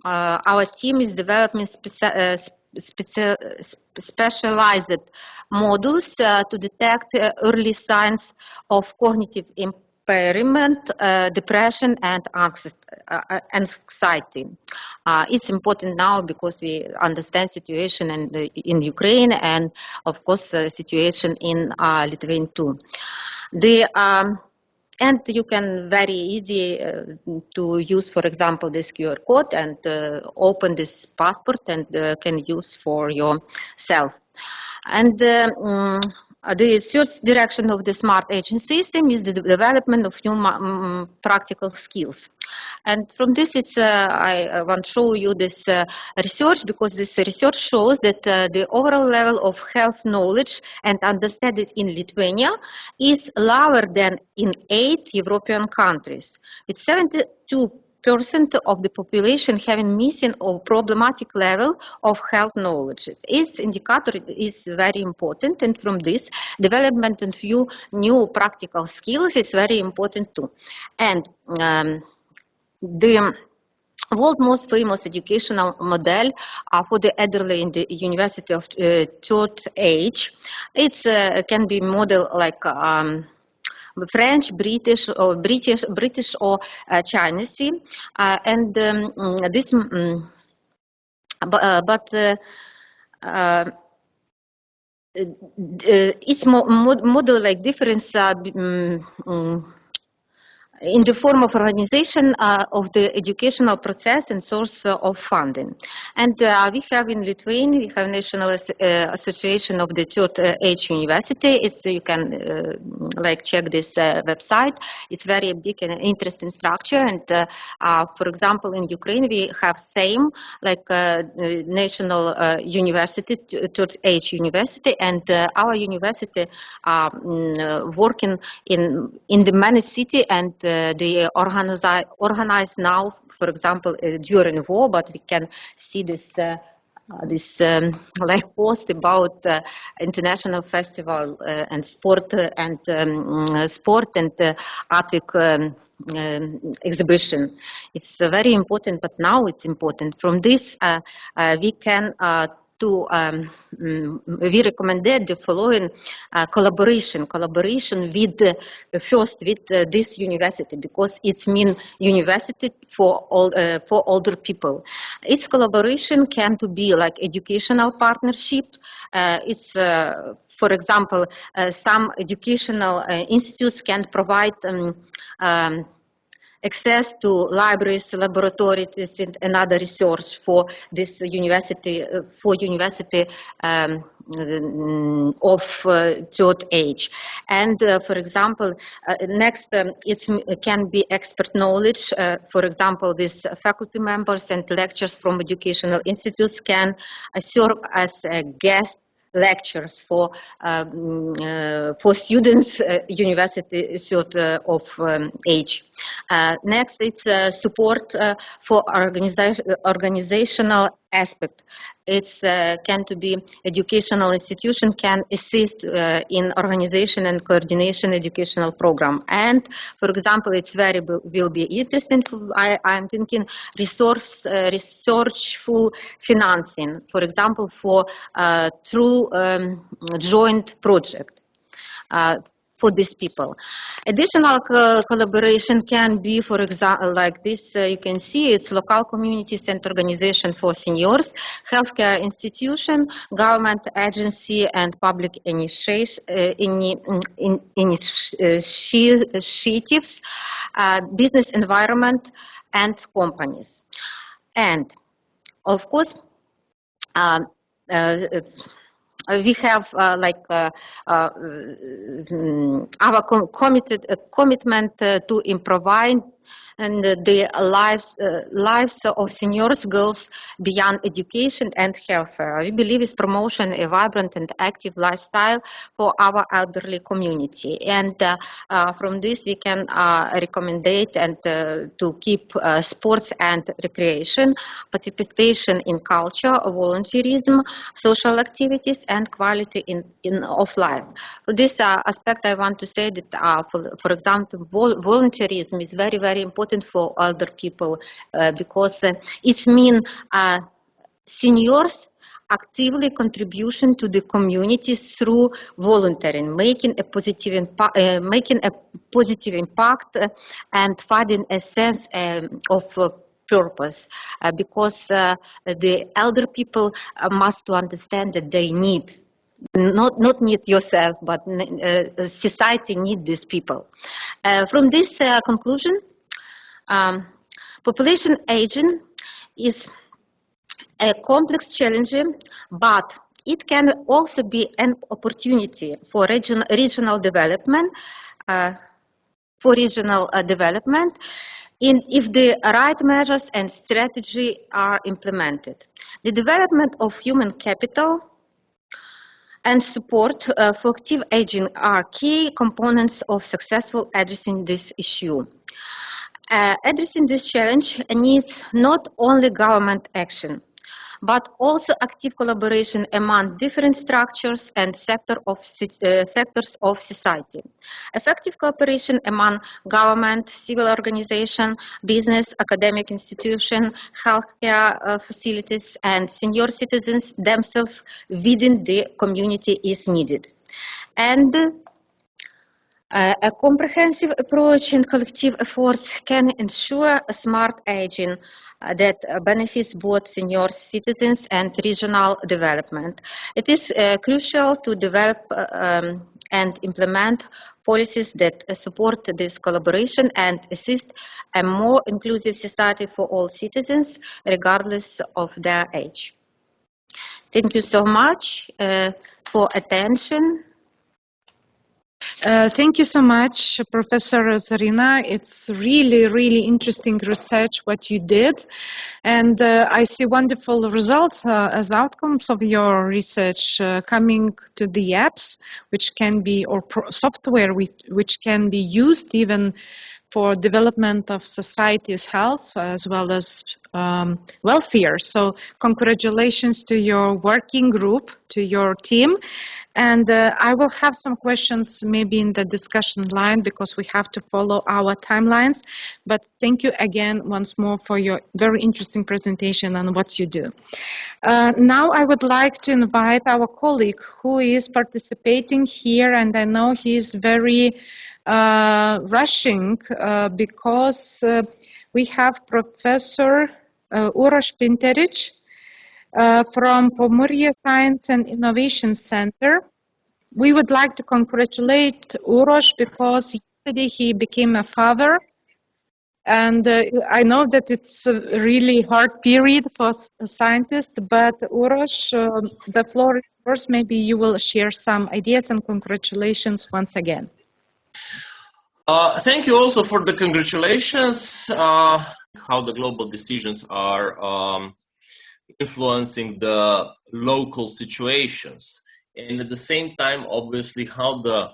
Speaker 4: our team is developing specialized modules to detect early signs of cognitive impairment, depression, and anxiety. It's important now because we understand situation in Ukraine and, of course, the situation in Lithuania too. And you can very easy to use, for example, this QR code and open this passport and can use for yourself. And the third direction of the smart agent system is the development of new practical skills. And from this, I want to show you this research, because this research shows that the overall level of health knowledge and understanding in Lithuania is lower than in 8 European countries, with 72% of the population having missing or problematic level of health knowledge. Its indicator is very important, and from this, development and new practical skills is very important too. And the world's most famous educational model for the elderly in the University of Third Age. It can be model like French, British, or Chinese, and this, it's model like difference in the form of organization of the educational process and source of funding. And we have in Lithuania, we have National Association of the Third Age University. You can like check this website. It's very big and interesting structure. And for example, in Ukraine, we have same like National University, Third Age University, and our university working in the many city, and they organize now, for example, during war, but we can see this like post about international festival and sport and Arctic exhibition. It's very important, but now it's important. From this, we can we recommended the following collaboration with first with this university, because it's mean university for older people. Its collaboration can to be like educational partnership. It's for example, some educational institutes can provide access to libraries, laboratories, and other research for this university, of third age. And for example, next, it can be expert knowledge. For example, these faculty members and lecturers from educational institutes can serve as a guest lectures for students university sort of age. Next, it's support for organizational aspect. It's can to be educational institution can assist in organization and coordination educational program. And for example, it's very will be interesting. I'm thinking researchful financing. For example, for through joint project. For these people. Additional collaboration can be, for example, like this, you can see it's local communities and organization for seniors, healthcare institution, government agency, and public initiatives, business environment, and companies. And of course, we have our commitment to improving and the lives of seniors goes beyond education and health. We believe is promotion a vibrant and active lifestyle for our elderly community. And from this we can recommend and to keep sports and recreation, participation in culture, volunteerism, social activities, and quality of life. For this aspect, I want to say that, for example, volunteerism is very, very very important for older people because it means seniors actively contribution to the community through volunteering, making a positive impact and finding a sense of purpose, because the elder people must understand that they need. Not need yourself, but society need these people. From this conclusion, population aging is a complex challenge, but it can also be an opportunity for regional development. If the right measures and strategy are implemented. The development of human capital and support for active aging are key components of successful addressing this issue. Addressing this challenge needs not only government action, but also active collaboration among different structures and sectors of society. Effective cooperation among government, civil organization, business, academic institution, healthcare facilities, and senior citizens themselves within the community is needed. And a comprehensive approach and collective efforts can ensure a smart aging that benefits both senior citizens and regional development. It is crucial to develop and implement policies that support this collaboration and assist a more inclusive society for all citizens, regardless of their age. Thank you so much for attention.
Speaker 1: Thank you so much, Professor Zarina. It's really, really interesting research what you did. And I see wonderful results as outcomes of your research coming to the apps, which can be, or software which can be used even for development of society's health as well as welfare. So congratulations to your working group, to your team. And I will have some questions maybe in the discussion line because we have to follow our timelines. But thank you again once more for your very interesting presentation on what you do. Now I would like to invite our colleague who is participating here, and I know he is very rushing because we have Professor Uroš Pinterić from Pomorje Science and Innovation Center. We would like to congratulate Uroš because yesterday he became a father. And I know that it's a really hard period for scientists, but Uroš, the floor is yours. Maybe you will share some ideas, and congratulations once again.
Speaker 5: Thank you also for the congratulations. How the global decisions are influencing the local situations, and at the same time, obviously, how the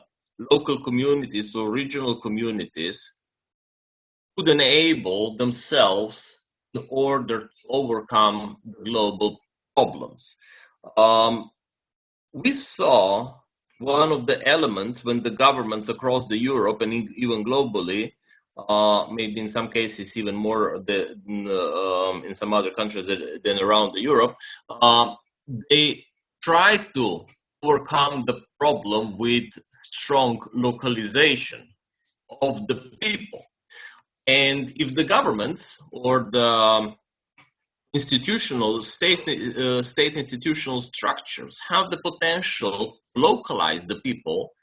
Speaker 5: local communities or regional communities could enable themselves in order to overcome the global problems. We saw one of the elements when the governments across the Europe and even globally, maybe in some cases even more in some other countries than around Europe, they try to overcome the problem with strong localization of the people. And if the governments or the state institutional structures have the potential to localize the people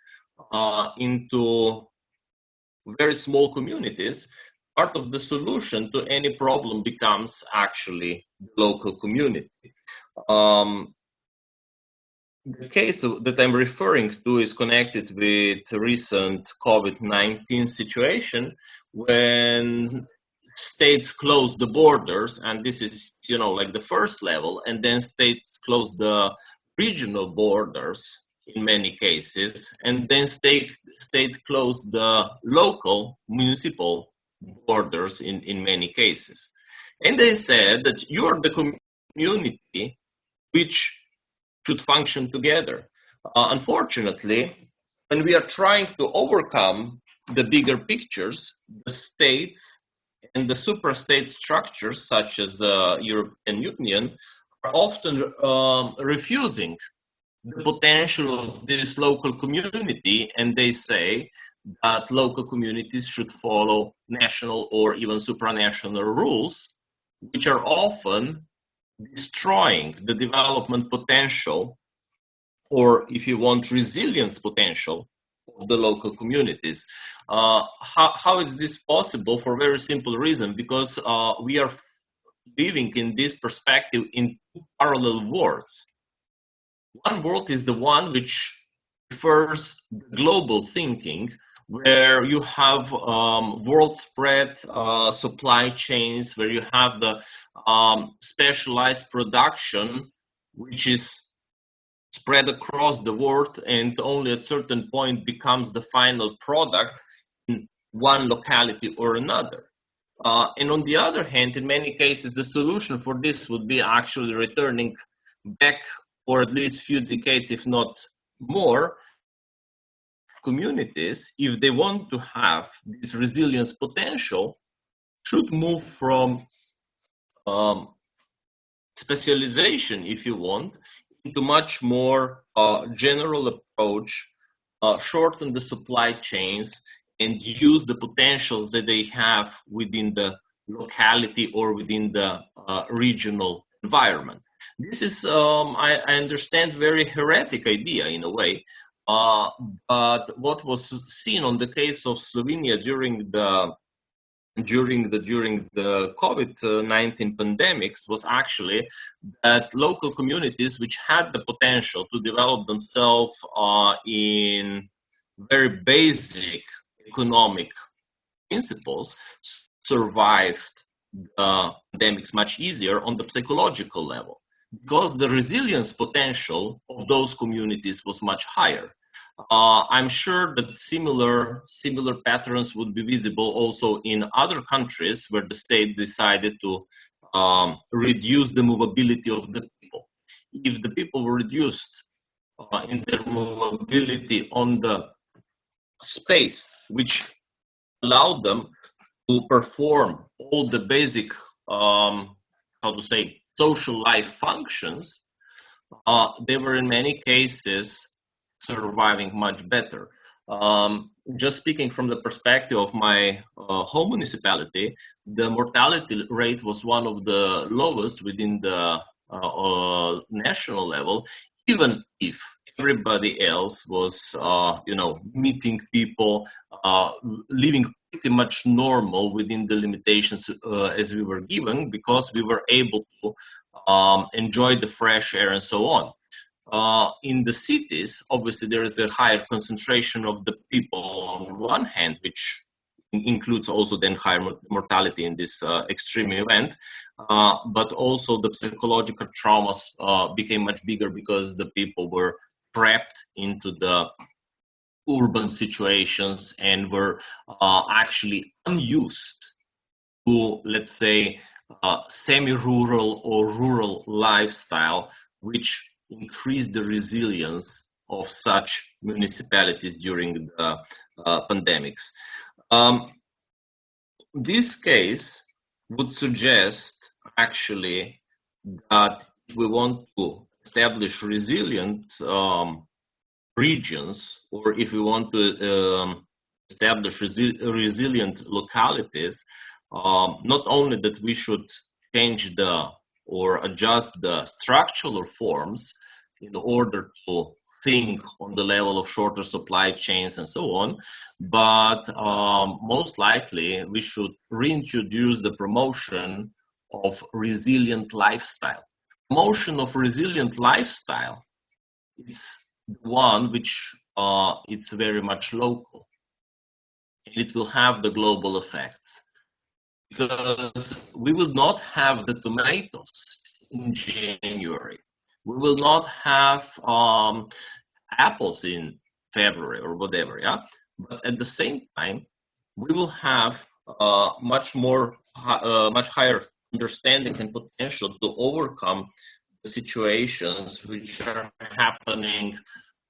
Speaker 5: into very small communities, part of the solution to any problem becomes actually the local community. The case that I'm referring to is connected with the recent COVID-19 situation when states close the borders, and this is, like the first level, and then states close the regional borders in many cases, and then state close the local municipal borders in many cases. And they said that you are the community which should function together. Unfortunately, when we are trying to overcome the bigger pictures, the states And the suprastate structures, such as the European Union, are often refusing the potential of this local community, and they say that local communities should follow national or even supranational rules, which are often destroying the development potential, or if you want, resilience potential of the local communities. How is this possible? For a very simple reason, because we are living in this perspective in two parallel worlds. One world is the one which prefers global thinking, where you have world spread supply chains, where you have the specialized production, which is spread across the world and only at a certain point becomes the final product in one locality or another. And on the other hand, in many cases, the solution for this would be actually returning back for at least a few decades, if not more. Communities, if they want to have this resilience potential, should move from specialization, if you want, into much more general approach, shorten the supply chains, and use the potentials that they have within the locality or within the regional environment. This is, I understand, very heretic idea in a way, but what was seen on the case of Slovenia during the COVID-19 pandemics was actually that local communities which had the potential to develop themselves in very basic economic principles survived the pandemics much easier on the psychological level, because the resilience potential of those communities was much higher. I'm sure that similar patterns would be visible also in other countries where the state decided to reduce the movability of the people. If the people were reduced in their movability on the space which allowed them to perform all the basic, social life functions, they were in many cases surviving much better. Just speaking from the perspective of my home municipality, the mortality rate was one of the lowest within the national level, even if everybody else was, meeting people, living pretty much normal within the limitations as we were given, because we were able to enjoy the fresh air and so on. In the cities, obviously, there is a higher concentration of the people on one hand, which includes also then higher mortality in this extreme event, but also the psychological traumas became much bigger because the people were trapped into the urban situations and were actually unused to, let's say, semi-rural or rural lifestyle, which increased the resilience of such municipalities during the pandemics. This case would suggest actually that if we want to establish resilient regions, or if we want to establish resilient localities, not only that we should change or adjust the structural forms in order to think on the level of shorter supply chains and so on, but most likely we should reintroduce the promotion of resilient lifestyle. Promotion of resilient lifestyle is one which it's very much local. It will have the global effects, because we will not have the tomatoes in January. We will not have apples in February or whatever, yeah? But at the same time, we will have much higher understanding and potential to overcome the situations which are happening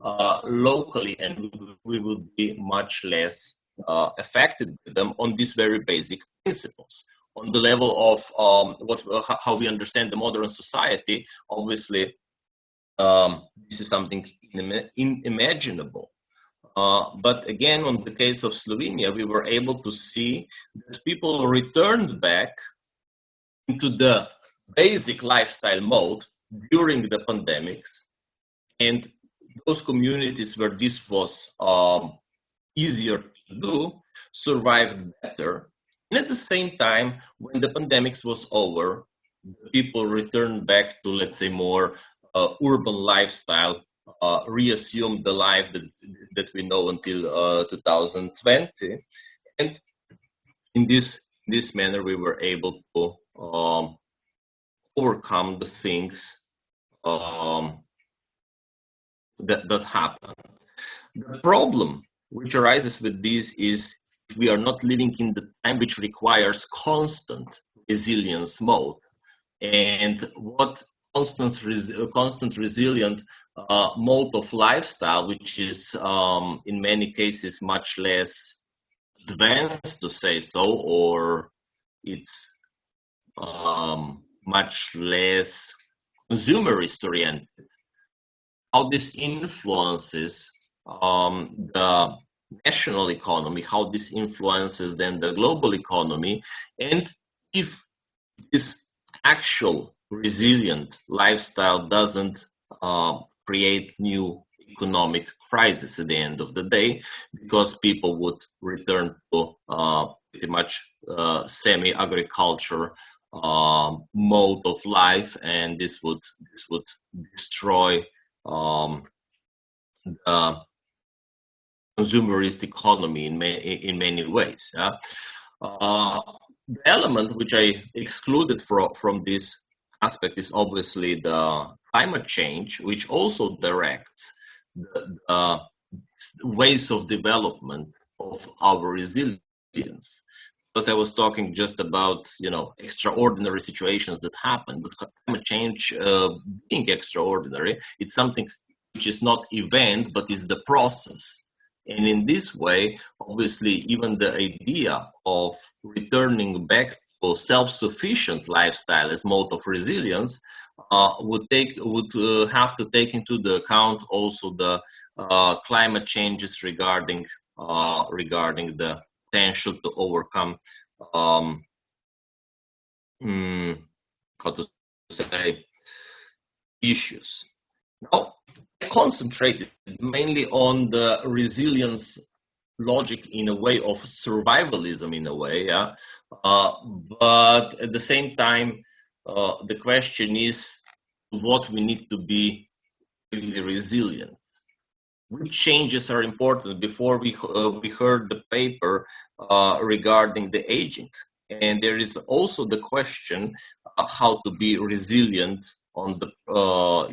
Speaker 5: locally, and we will be much less affected them on these very basic principles. On the level of how we understand the modern society, obviously, this is something unimaginable. But again, on the case of Slovenia, we were able to see that people returned back into the basic lifestyle mode during the pandemics, and those communities where this was easier to do survived better. And at the same time, when the pandemics was over, people returned back to, let's say, more urban lifestyle, reassumed the life that we know until 2020. And in this manner, we were able to overcome the things that happen. The problem which arises with this is if we are not living in the time which requires constant resilience mode, and what constant resilient mode of lifestyle, which is in many cases much less advanced, to say so, or it's much less consumerist oriented. How this influences the national economy, how this influences then the global economy, and if this actual resilient lifestyle doesn't create new economic crisis at the end of the day, because people would return to pretty much semi-agriculture mode of life, and this would destroy the consumerist economy in many ways. The element which I excluded from this aspect is obviously the climate change, which also directs the ways of development of our resilience. Because I was talking just about, extraordinary situations that happen, but climate change being extraordinary, it's something which is not event, but is the process. And in this way, obviously, even the idea of returning back to self-sufficient lifestyle as mode of resilience would have to take into the account also the climate changes regarding the potential to overcome issues. Now, I concentrated mainly on the resilience logic in a way of survivalism in a way, but at the same time, the question is what we need to be really resilient. Which changes are important? Before we heard the paper regarding the aging, and there is also the question how to be resilient on the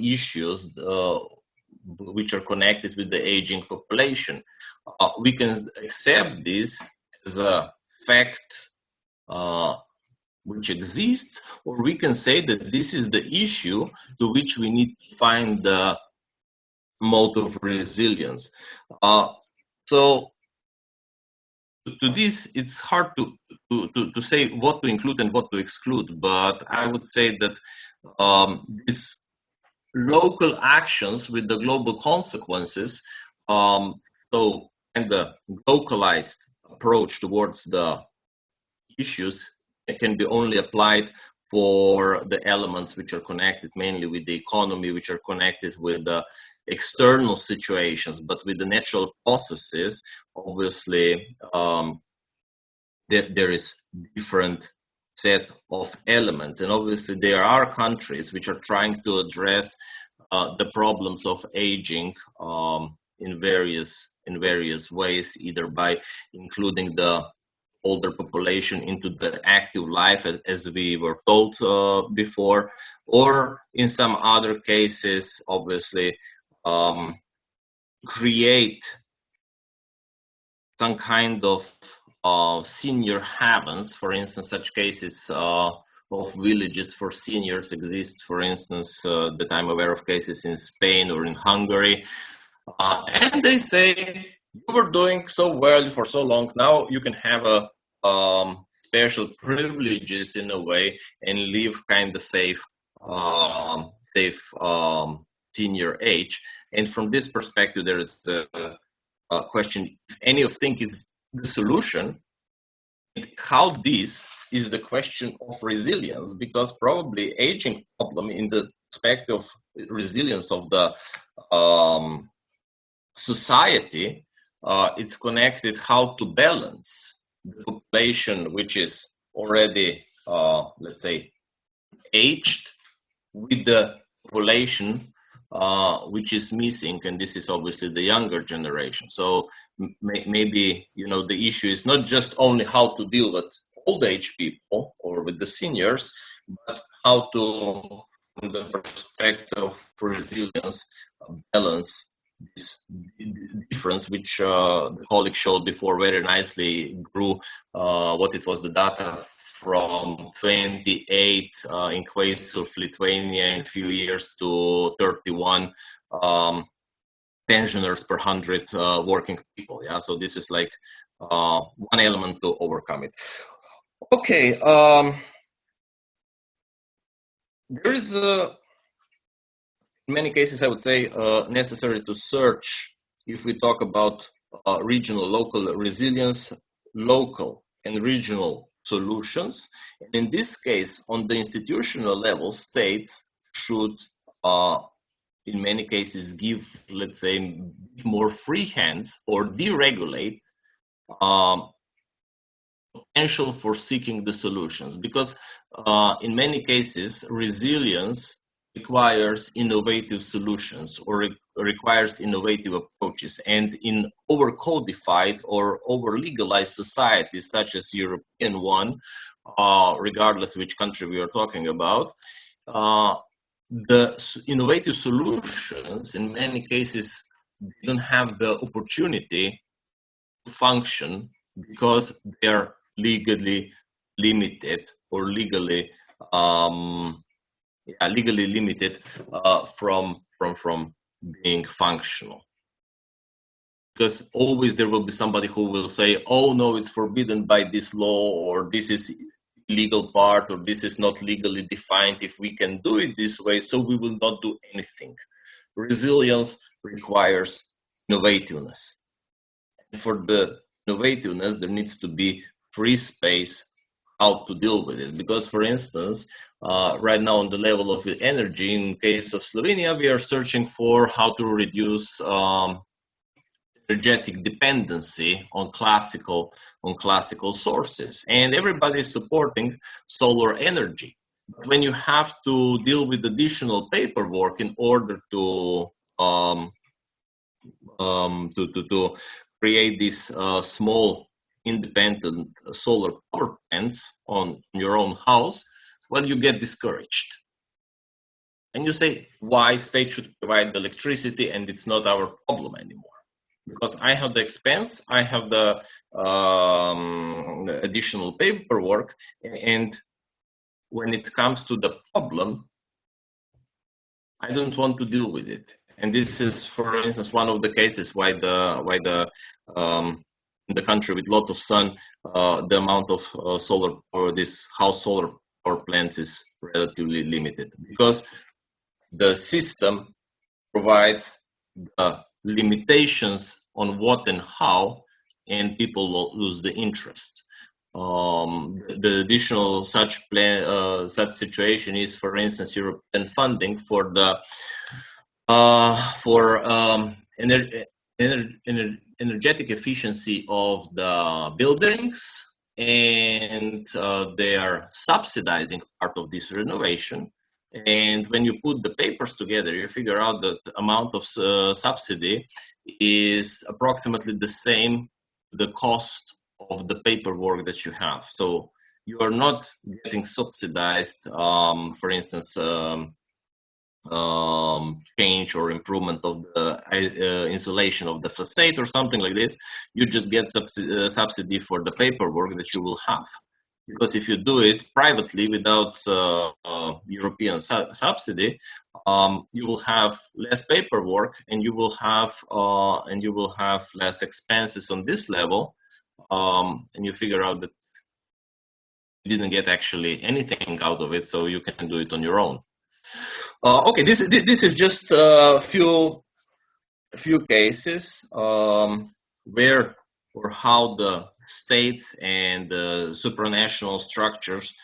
Speaker 5: issues which are connected with the aging population. We can accept this as a fact which exists, or we can say that this is the issue to which we need to find the mode of resilience. So to this, it's hard to say what to include and what to exclude, but I would say that these local actions with the global consequences, and the localized approach towards the issues can be only applied for the elements which are connected mainly with the economy, which are connected with the external situations, but with the natural processes, obviously, there is different set of elements. And obviously there are countries which are trying to address the problems of aging in various ways, either by including the older population into the active life, as we were told before, or in some other cases, obviously, create some kind of senior havens. For instance, such cases of villages for seniors exist, for instance, that I'm aware of cases in Spain or in Hungary. And they say you were doing so well for so long. Now you can have a special privileges in a way and live kind of safe senior age. And from this perspective, there is a question: if any of think is the solution, and how this is the question of resilience, because probably aging problem in the perspective of resilience of the society, it's connected how to balance the population which is already, let's say, aged with the population which is missing, and this is obviously the younger generation. So maybe, you know, the issue is not just only how to deal with old age people or with the seniors, but how to, from the perspective of resilience, balance this difference, which the colleague showed before very nicely, grew what it was the data from 28 in case of Lithuania in a few years to 31 pensioners per 100 working people. Yeah, so this is like one element to overcome it. Okay, there is in many cases, I would say, necessary to search, if we talk about regional, local resilience, local and regional solutions. And in this case, on the institutional level, states should, in many cases, give, let's say, more free hands or deregulate potential for seeking the solutions. Because in many cases, resilience requires innovative solutions or requires innovative approaches. And in over-codified or over-legalized societies, such as European one, regardless which country we are talking about, the innovative solutions in many cases don't have the opportunity to function because they're legally limited or legally limited from being functional. Because always there will be somebody who will say, oh no, it's forbidden by this law, or this is illegal part, or this is not legally defined if we can do it this way, so we will not do anything. Resilience requires innovativeness. And for the innovativeness, there needs to be free space how to deal with it. Because, for instance, right now on the level of energy, in case of Slovenia, we are searching for how to reduce energetic dependency on classical sources, and everybody is supporting solar energy. But when you have to deal with additional paperwork in order to create these small independent solar power plants on your own house, well, you get discouraged. And you say, why state should provide the electricity and it's not our problem anymore? Because I have the expense, I have the additional paperwork, and when it comes to the problem, I don't want to deal with it. And this is, for instance, one of the cases why the in the country with lots of sun, the amount of solar or this house solar power plants is relatively limited, because the system provides the limitations on what and how, and people will lose the interest. The additional such situation is, for instance, European funding for the energetic efficiency of the buildings, and they are subsidizing part of this renovation. And when you put the papers together, you figure out that the amount of subsidy is approximately the same, the cost of the paperwork that you have. So you are not getting subsidized, for instance, change or improvement of the insulation of the facade or something like this. You just get subsidy for the paperwork that you will have. because if you do it privately without European subsidy, you will have less paperwork and you will have less expenses on this level, and you figure out that you didn't get actually anything out of it, so you can do it on your own. Okay, this is just a few cases where or how the states and supranational structures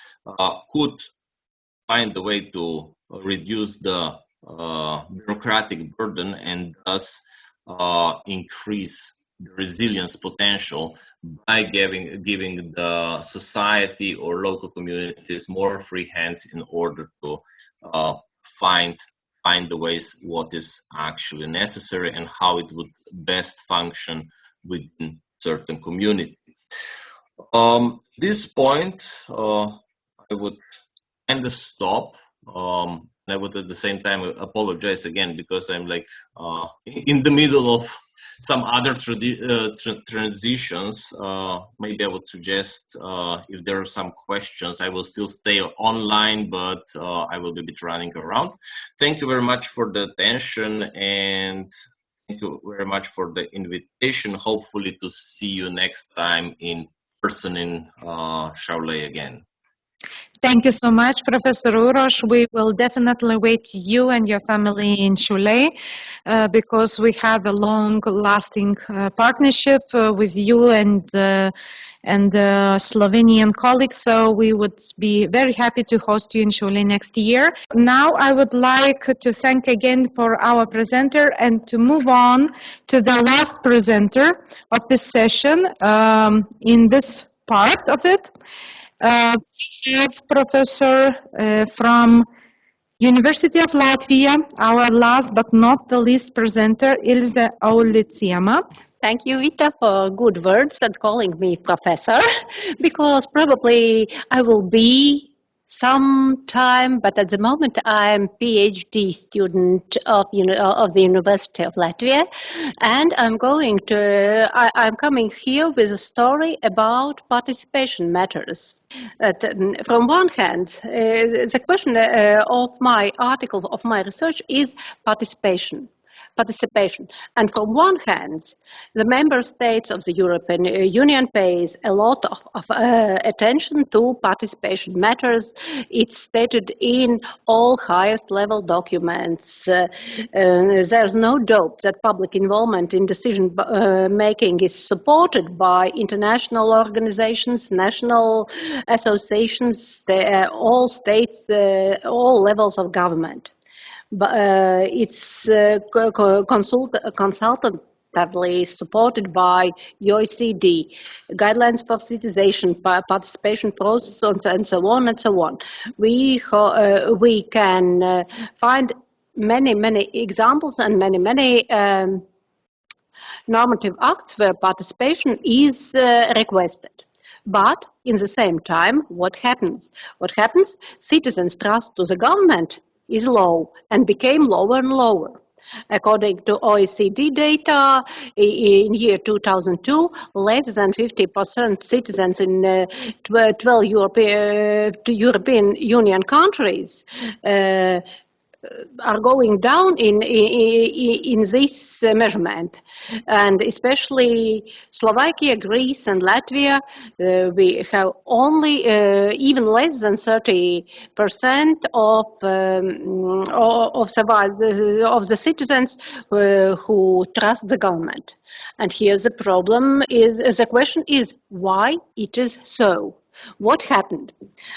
Speaker 5: could find a way to reduce the bureaucratic burden and thus increase the resilience potential by giving the society or local communities more free hands in order to find the ways what is actually necessary and how it would best function within certain community. This point, I would kind of stop. I would at the same time apologize again because I'm like in the middle of some other transitions. Maybe I would suggest if there are some questions, I will still stay online, but I will be a bit running around. Thank you very much for the attention and thank you very much for the invitation. Hopefully to see you next time in person in Šiauliai again.
Speaker 1: Thank you so much, Professor Uroš. We will definitely wait you and your family in Šiauliai because we have a long-lasting partnership with you and Slovenian colleagues. So we would be very happy to host you in Šiauliai next year. Now I would like to thank again for our presenter and to move on to the last presenter of this session in this part of it. We have Professor from University of Latvia, our last but not the least presenter, Ilze Auliciema.
Speaker 6: Thank you, Vita, for good words and calling me professor, because probably I will be sometime, but at the moment I'm PhD student of the University of Latvia, and I'm coming here with a story about participation matters. From one hand, the question of my article, of my research is participation. And from one hand, the member states of the European Union pays a lot of attention to participation matters. It's stated in all highest level documents. There's no doubt that public involvement in decision making is supported by international organizations, national associations, all states, all levels of government. But it's consultatively supported by OECD, guidelines for citizenship, participation process, and so on and so on. We can find many examples and many normative acts where participation is requested. But in the same time, what happens? Citizens' trust to the government is low and became lower and lower. According to OECD data, in year 2002, less than 50% citizens in 12 European Union countries are going down in this measurement, and especially Slovakia, Greece, and Latvia. We have only even less than 30% of the citizens who trust the government. And here the problem is, the question is why it is so. What happened?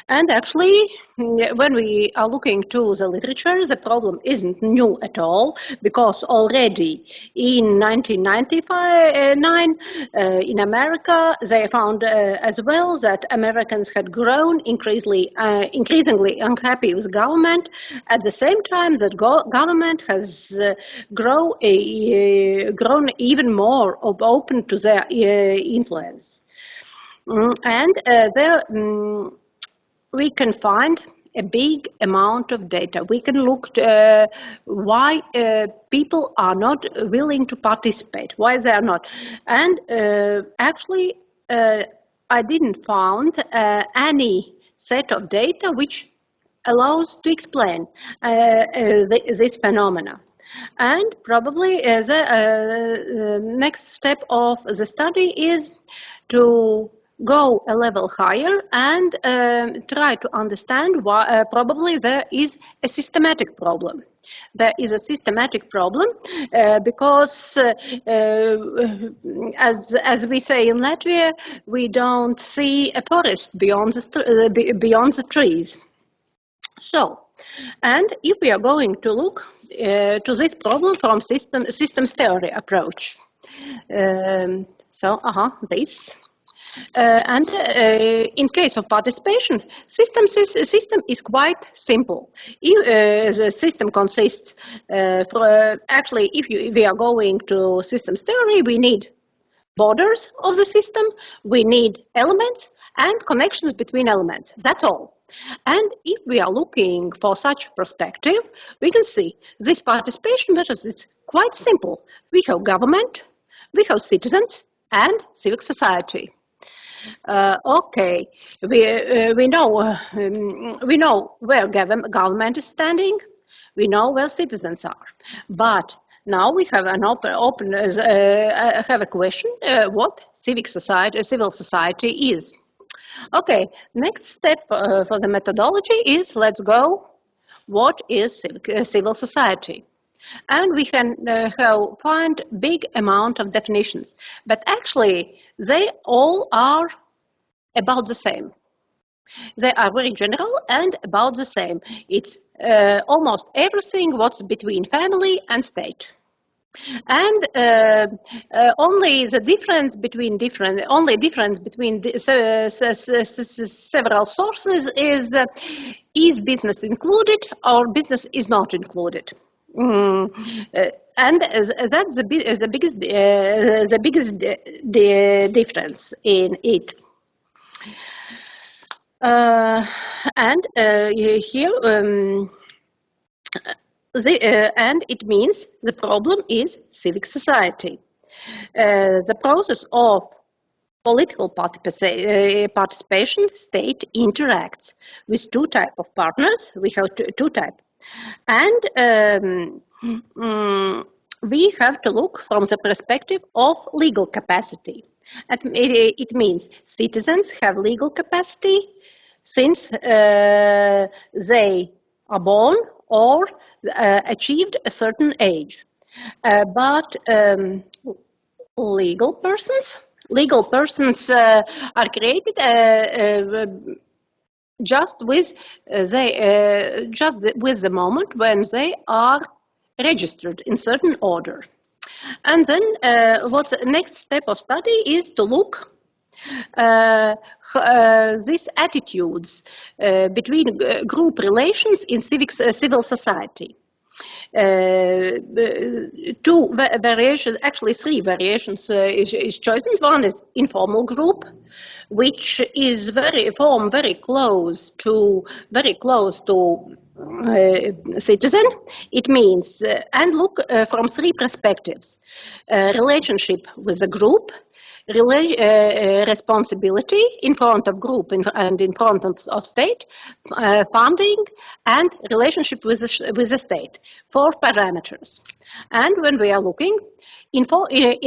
Speaker 6: And actually, when we are looking to the literature, the problem isn't new at all, because already in 1999 in America, they found as well that Americans had grown increasingly unhappy with government, at the same time that government has grown even more open to their influence. And there we can find a big amount of data. We can look why people are not willing to participate, why they are not. And actually, I didn't found any set of data which allows to explain this phenomena. And probably the next step of the study is to go a level higher and try to understand why probably there is a systematic problem. There is a systematic problem because, as we say in Latvia, we don't see a forest beyond the trees. So, and if we are going to look to this problem from systems theory approach, this. In case of participation, system is quite simple. The system consists, actually, if we are going to systems theory, we need borders of the system, we need elements and connections between elements. That's all. And if we are looking for such perspective, we can see this participation method is quite simple. We have government, we have citizens, and civic society. Okay, we know where government is standing, we know where citizens are, but now we have an have a question: what civil society is? Okay, next step for the methodology is let's go. What is civil society? And we can find big amount of definitions, but actually they all are about the same. They are very general and about the same. It's almost everything what's between family and state. And only the difference between several sources is business included or business is not included. And that's the biggest difference in it. And it means the problem is civic society. The process of political participation, state interacts with two types of partners. We have two types. And we have to look from the perspective of legal capacity. It means citizens have legal capacity since they are born or achieved a certain age. But legal persons are created just with the moment when they are registered in certain order. And then what the next step of study is to look these attitudes between group relations in civil society. Two variations, actually three variations is chosen. One is informal group, which is very close to citizen. It means and look from three perspectives: relationship with the group, responsibility in front of group and in front of state, funding, and relationship with the state. 4 parameters. And when we are looking, in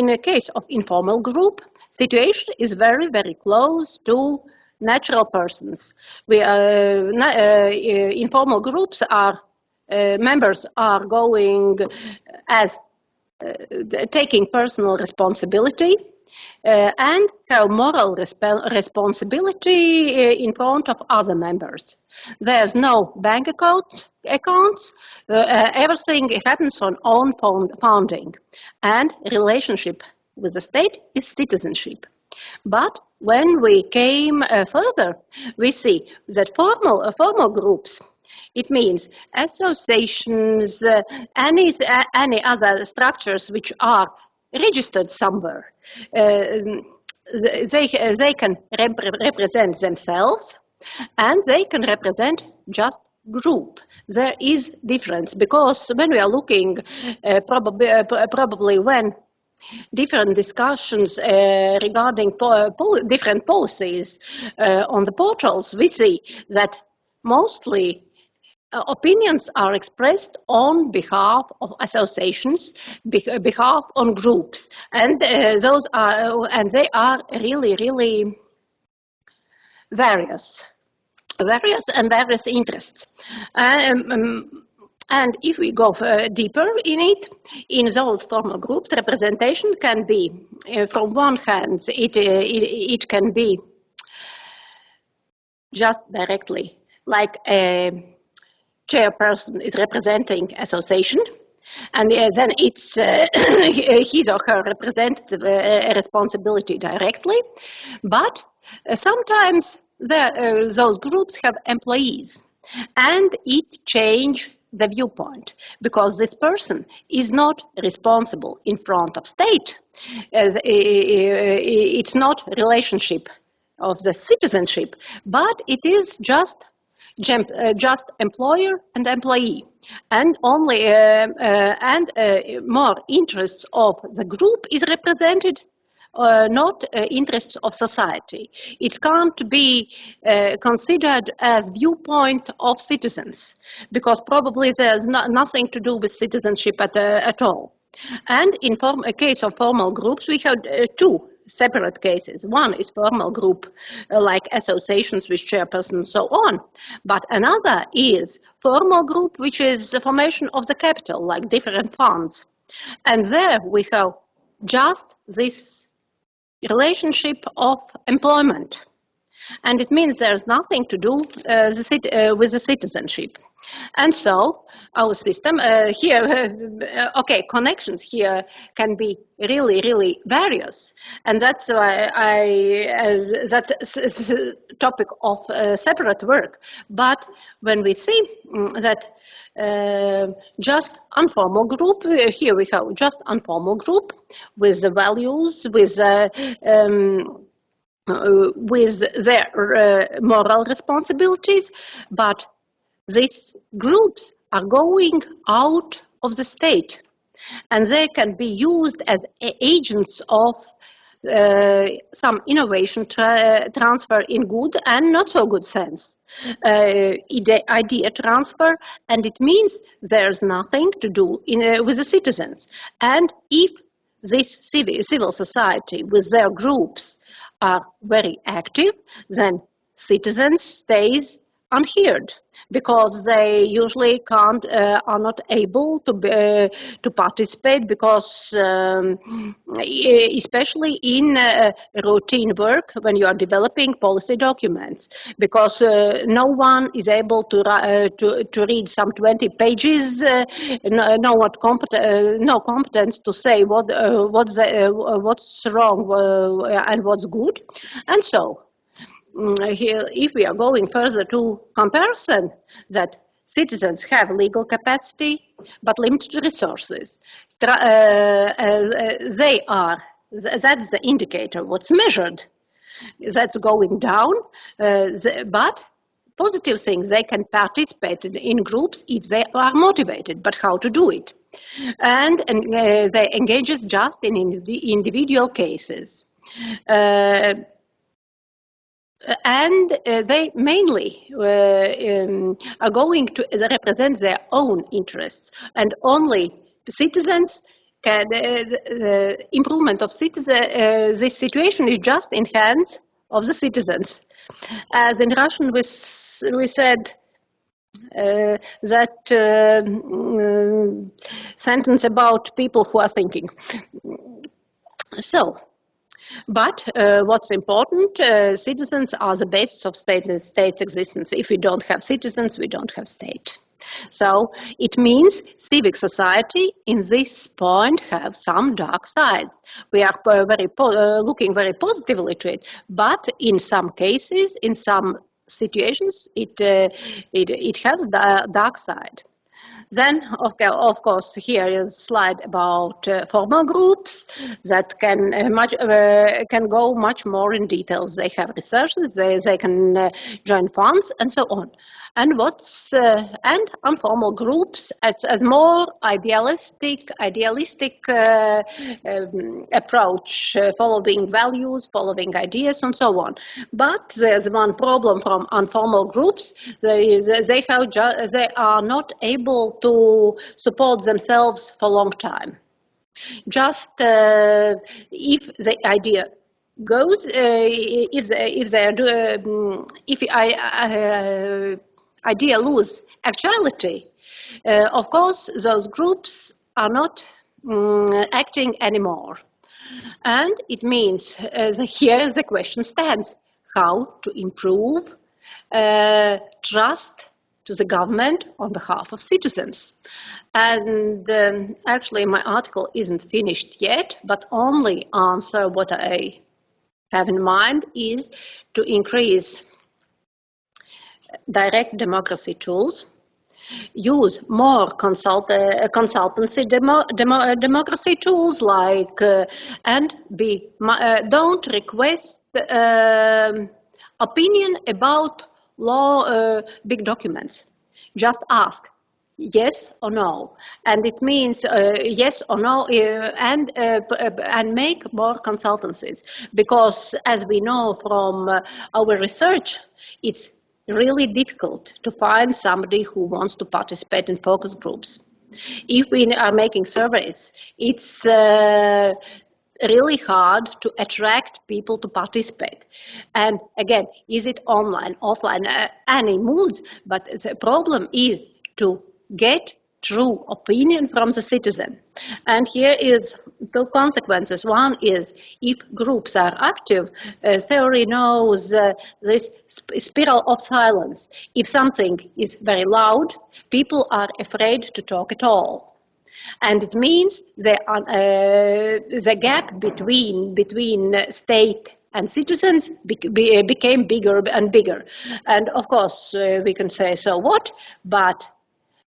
Speaker 6: a case of informal group, situation is very close to natural persons. Informal groups are members are going as taking personal responsibility. And have moral responsibility in front of other members. There's no bank accounts. Everything happens on own founding. And relationship with the state is citizenship. But when we came further, we see that formal groups, it means associations, any other structures which are registered somewhere. They can represent themselves and they can represent just group. There is difference because when we are looking, probably when different discussions regarding different policies on the portals, we see that mostly opinions are expressed on behalf of associations, behalf on groups, and they are really various interests. And if we go deeper in it, in those formal groups, representation can be, from one hand, it can be just directly, like a chairperson is representing association, and then it's his or her representative responsibility directly. But sometimes those groups have employees, and it change the viewpoint, because this person is not responsible in front of state. It's not relationship of the citizenship, but it is just employer and employee, and only more interests of the group is represented, not interests of society. It can't be considered as viewpoint of citizens, because probably there's nothing to do with citizenship at all. And in a case of formal groups, we have two separate cases. One is formal group, like associations with chairperson and so on. But another is formal group, which is the formation of the capital, like different funds. And there we have just this relationship of employment. And it means there's nothing to do with the citizenship. And so our system here, connections here can be really various, and that's why that's a topic of separate work. But when we see that just informal group, here we have just informal group with the values, with their moral responsibilities, but these groups are going out of the state, and they can be used as agents of some innovation transfer in good and not so good sense. Idea transfer, and it means there's nothing to do with the citizens. And if this civil society with their groups are very active, then citizens stays unheard, because they usually are not able to participate, because especially in routine work when you are developing policy documents, because no one is able to read some 20 pages, no competence to say what's wrong and what's good, and so. Here, if we are going further to comparison, that citizens have legal capacity but limited resources, that's the indicator what's measured. That's going down, but positive things, they can participate in groups if they are motivated, but how to do it? And they engage just in individual cases. And they mainly are going to represent their own interests, and only citizens can, improvement of this situation is just in hands of the citizens. As in Russian we said that sentence about people who are thinking. So, but what's important, citizens are the basis of state's existence. If we don't have citizens, we don't have state. So it means civic society in this point have some dark sides. We are looking very positively to it, but in some cases, in some situations, it has the dark side. Then, of course, here is a slide about formal groups that can go much more in details. They have researches, they can join funds, and so on. and informal groups as more idealistic approach, following values, following ideas, and so on. But there's one problem from informal groups: they are not able to support themselves for a long time. Just if the idea goes, idea lose actuality, of course those groups are not acting anymore, and it means here the question stands: how to improve trust to the government on behalf of citizens. And actually my article isn't finished yet, but only answer what I have in mind is to increase direct democracy tools, use more consultancy democracy tools, like and don't request opinion about law big documents. Just ask yes or no, and it means yes or no, and make more consultancies, because as we know from our research, it's really difficult to find somebody who wants to participate in focus groups. If we are making surveys, it's really hard to attract people to participate. And again, is it online, offline, any modes? But the problem is to get true opinion from the citizen. And here is two consequences. One is, if groups are active, theory knows this spiral of silence. If something is very loud, people are afraid to talk at all. And it means the gap between state and citizens became bigger and bigger. And of course, we can say, so what? But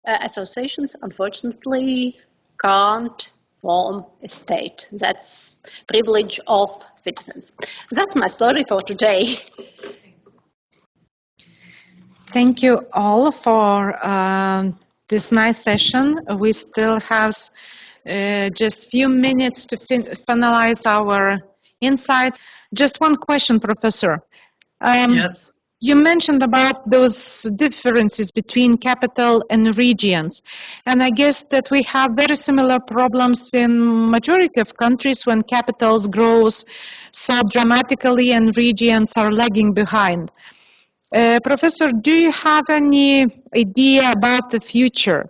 Speaker 6: associations, unfortunately, can't form a state. That's privilege of citizens. That's my story for today.
Speaker 1: Thank you all for this nice session. We still have just few minutes to finalize our insights. Just one question, Professor.
Speaker 3: Yes.
Speaker 1: You mentioned about those differences between capital and regions, and I guess that we have very similar problems in majority of countries when capitals grows so dramatically and regions are lagging behind. Professor, do you have any idea about the future?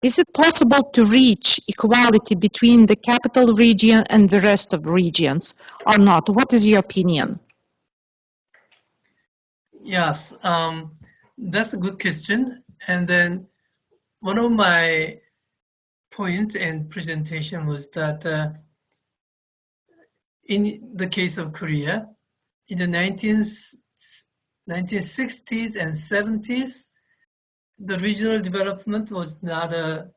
Speaker 1: Is it possible to reach equality between the capital region and the rest of regions or not? What is your opinion?
Speaker 3: Yes, that's a good question. And then one of my points in presentation was that in the case of Korea, in the 1960s and 70s, the regional development was not a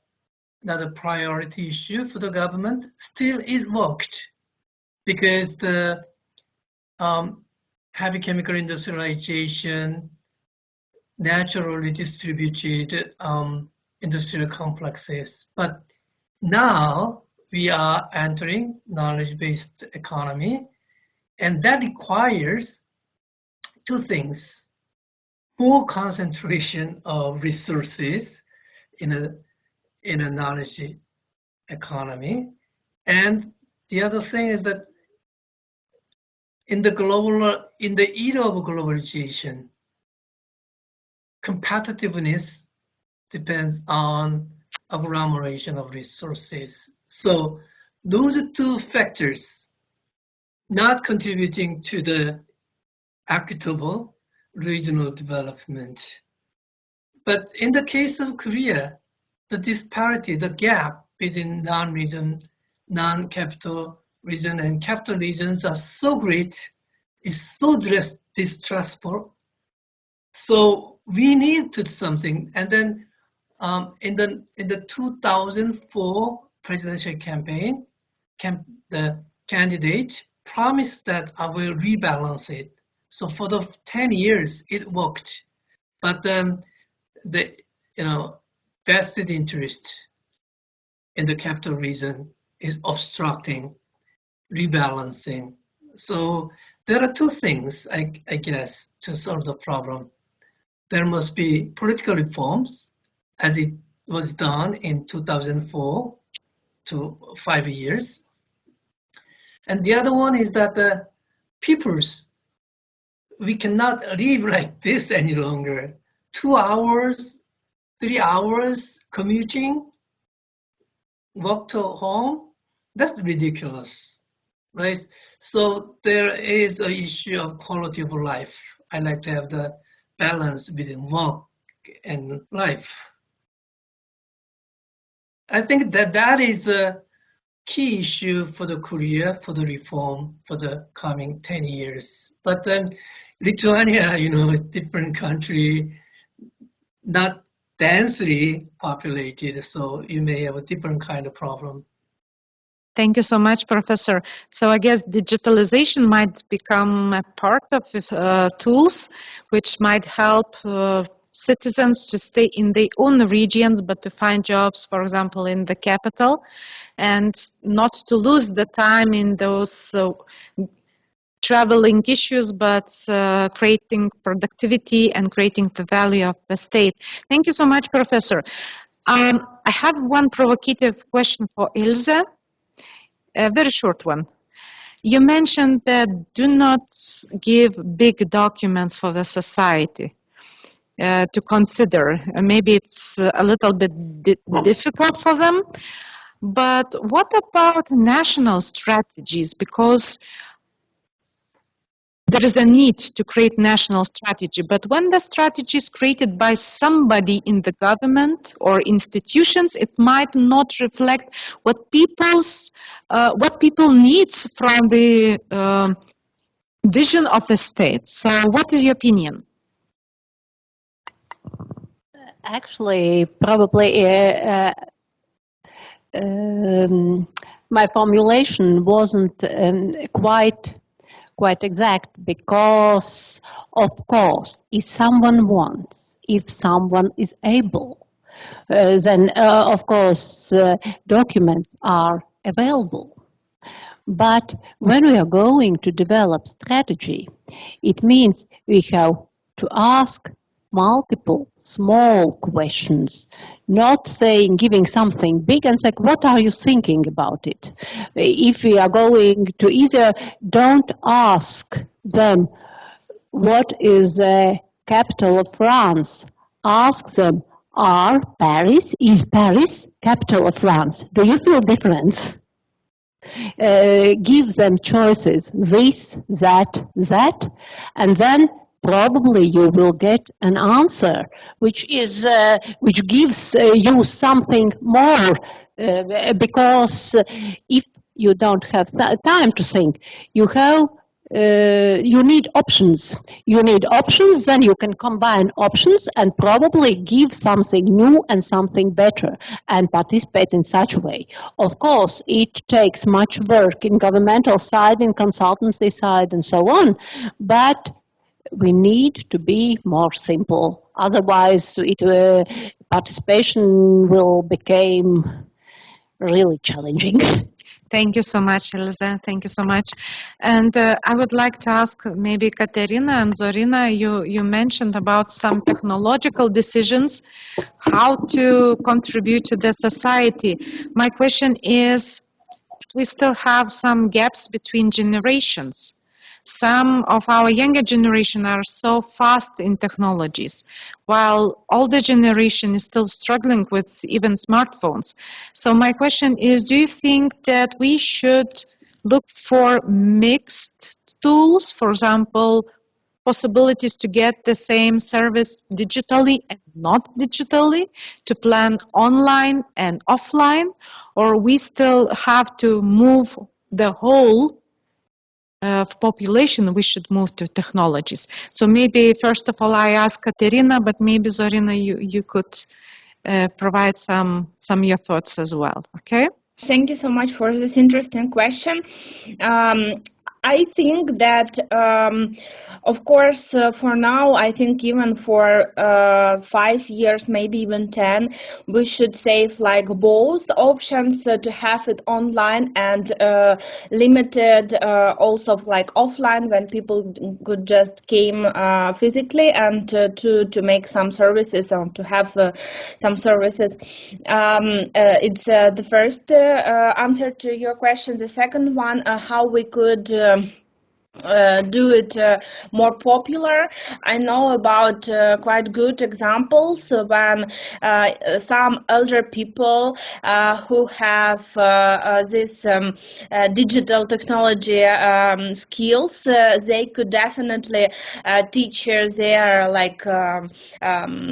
Speaker 3: priority issue for the government. Still, it worked because the heavy chemical industrialization, naturally distributed industrial complexes. But now we are entering knowledge-based economy, and that requires two things: more concentration of resources in a knowledge economy, and the other thing is that in the era of globalization, competitiveness depends on agglomeration of resources. So those are two factors not contributing to the equitable regional development. But in the case of Korea, the disparity, the gap between non-capital region and capital regions are so great, it's so distrustful. So we need to do something. And then in the 2004 presidential campaign, the candidate promised that I will rebalance it. So for the 10 years, it worked. But the vested interest in the capital region is obstructing rebalancing. So there are two things, I guess, to solve the problem. There must be political reforms, as it was done in 2004 to 5 years. And the other one is that the peoples, we cannot live like this any longer. 2 hours, 3 hours commuting, walk to home, that's ridiculous, right? So there is an issue of quality of life. I like to have the balance between work and life. I think that is a key issue for the Korea, for the reform, for the coming 10 years. But then Lithuania, a different country, not densely populated, so you may have a different kind of problem.
Speaker 1: Thank you so much, Professor. So I guess digitalization might become a part of tools which might help citizens to stay in their own regions, but to find jobs, for example, in the capital, and not to lose the time in those traveling issues, but creating productivity and creating the value of the state. Thank you so much, Professor. I have one provocative question for Ilse. A very short one. You mentioned that do not give big documents for the society to consider. Maybe it's a little bit difficult for them, but what about national strategies? Because there is a need to create national strategy, but when the strategy is created by somebody in the government or institutions, it might not reflect what people needs from the vision of the state. So what is your opinion?
Speaker 6: Actually, probably my formulation wasn't quite exact, because of course if someone wants, if someone is able, then of course documents are available. But when we are going to develop strategy, it means we have to ask multiple small questions, not saying, giving something big and say, what are you thinking about it? If we are going to either, don't ask them, what is the capital of France? Ask them, is Paris capital of France? Do you feel difference? Give them choices, this, that, and then probably you will get an answer which gives you something more, because if you don't have time to think, you need options. You need options, then you can combine options and probably give something new and something better and participate in such a way. Of course, it takes much work in governmental side, in consultancy side, and so on, but we need to be more simple. Otherwise, participation will become really challenging.
Speaker 1: Thank you so much, Elisa. Thank you so much. And I would like to ask maybe Katerina and Zorina, you mentioned about some technological decisions, how to contribute to the society. My question is, we still have some gaps between generations. Some of our younger generation are so fast in technologies, while older generation is still struggling with even smartphones. So my question is, do you think that we should look for mixed tools, for example, possibilities to get the same service digitally and not digitally, to plan online and offline, or we still have to move the whole population, we should move to technologies. So maybe first of all I ask Katerina, but maybe Zorina, you could provide some your thoughts as well. Okay.
Speaker 2: Thank you so much for this interesting question. I think that, of course, for now, I think even for 5 years, maybe even 10, we should save like both options to have it online and limited also like offline when people could just came physically and to make some services or to have some services. It's the first answer to your question. The second one, how we could do it more popular. I know about quite good examples when some elder people who have this digital technology skills, they could definitely teach their like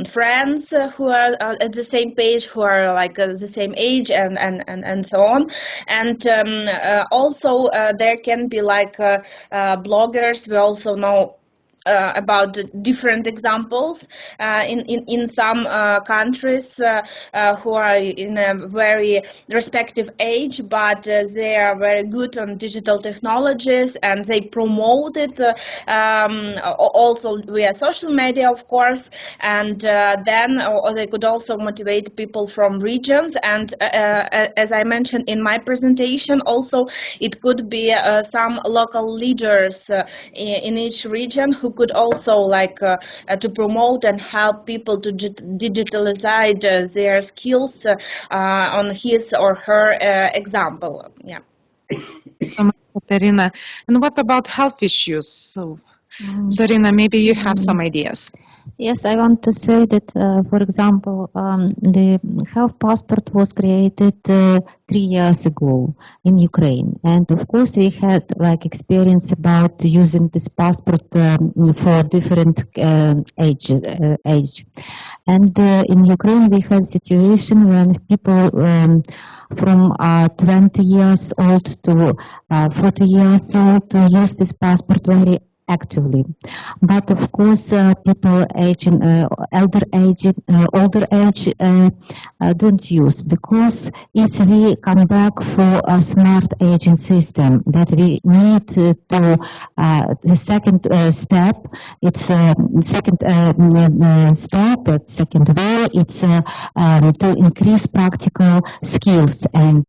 Speaker 2: friends who are at the same page, who are like the same age, and so on. And also there can be like bloggers. We also know about different examples in some countries who are in a very respective age, but they are very good on digital technologies and they promote it also via social media, of course, and then they could also motivate people from regions. And as I mentioned in my presentation, also it could be some local leaders in each region who could also like to promote and help people to digitalize their skills on his or her example. Yeah.
Speaker 1: So much, Katerina. And what about health issues? So, Zorina, maybe you have some ideas.
Speaker 4: Yes, I want to say that, for example, the health passport was created 3 years ago in Ukraine, and of course we had like experience about using this passport for different age. And in Ukraine we had situation when people from 20 years old to 40 years old use this passport very actively. But of course, people aging, older age don't use, because if we come back for a smart aging system, that we need to the second step. It's second step. Second way. It's to increase practical skills and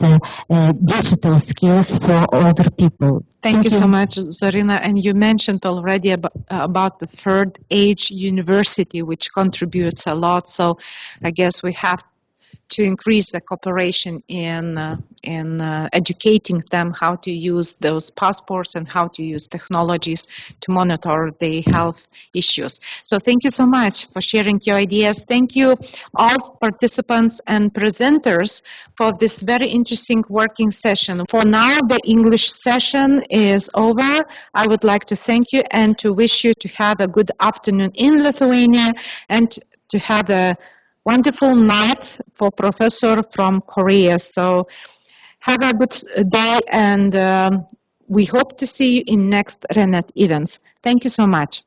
Speaker 4: digital skills for older people.
Speaker 1: Thank you so much, Zorina. And you mentioned already about the third age university, which contributes a lot. So I guess we have to increase the cooperation in educating them how to use those passports and how to use technologies to monitor the health issues. So thank you so much for sharing your ideas. Thank you all participants and presenters for this very interesting working session. For now, the English session is over. I would like to thank you and to wish you to have a good afternoon in Lithuania and to have a wonderful night for Professor from Korea. So have a good day, and we hope to see you in next RENET events. Thank you so much.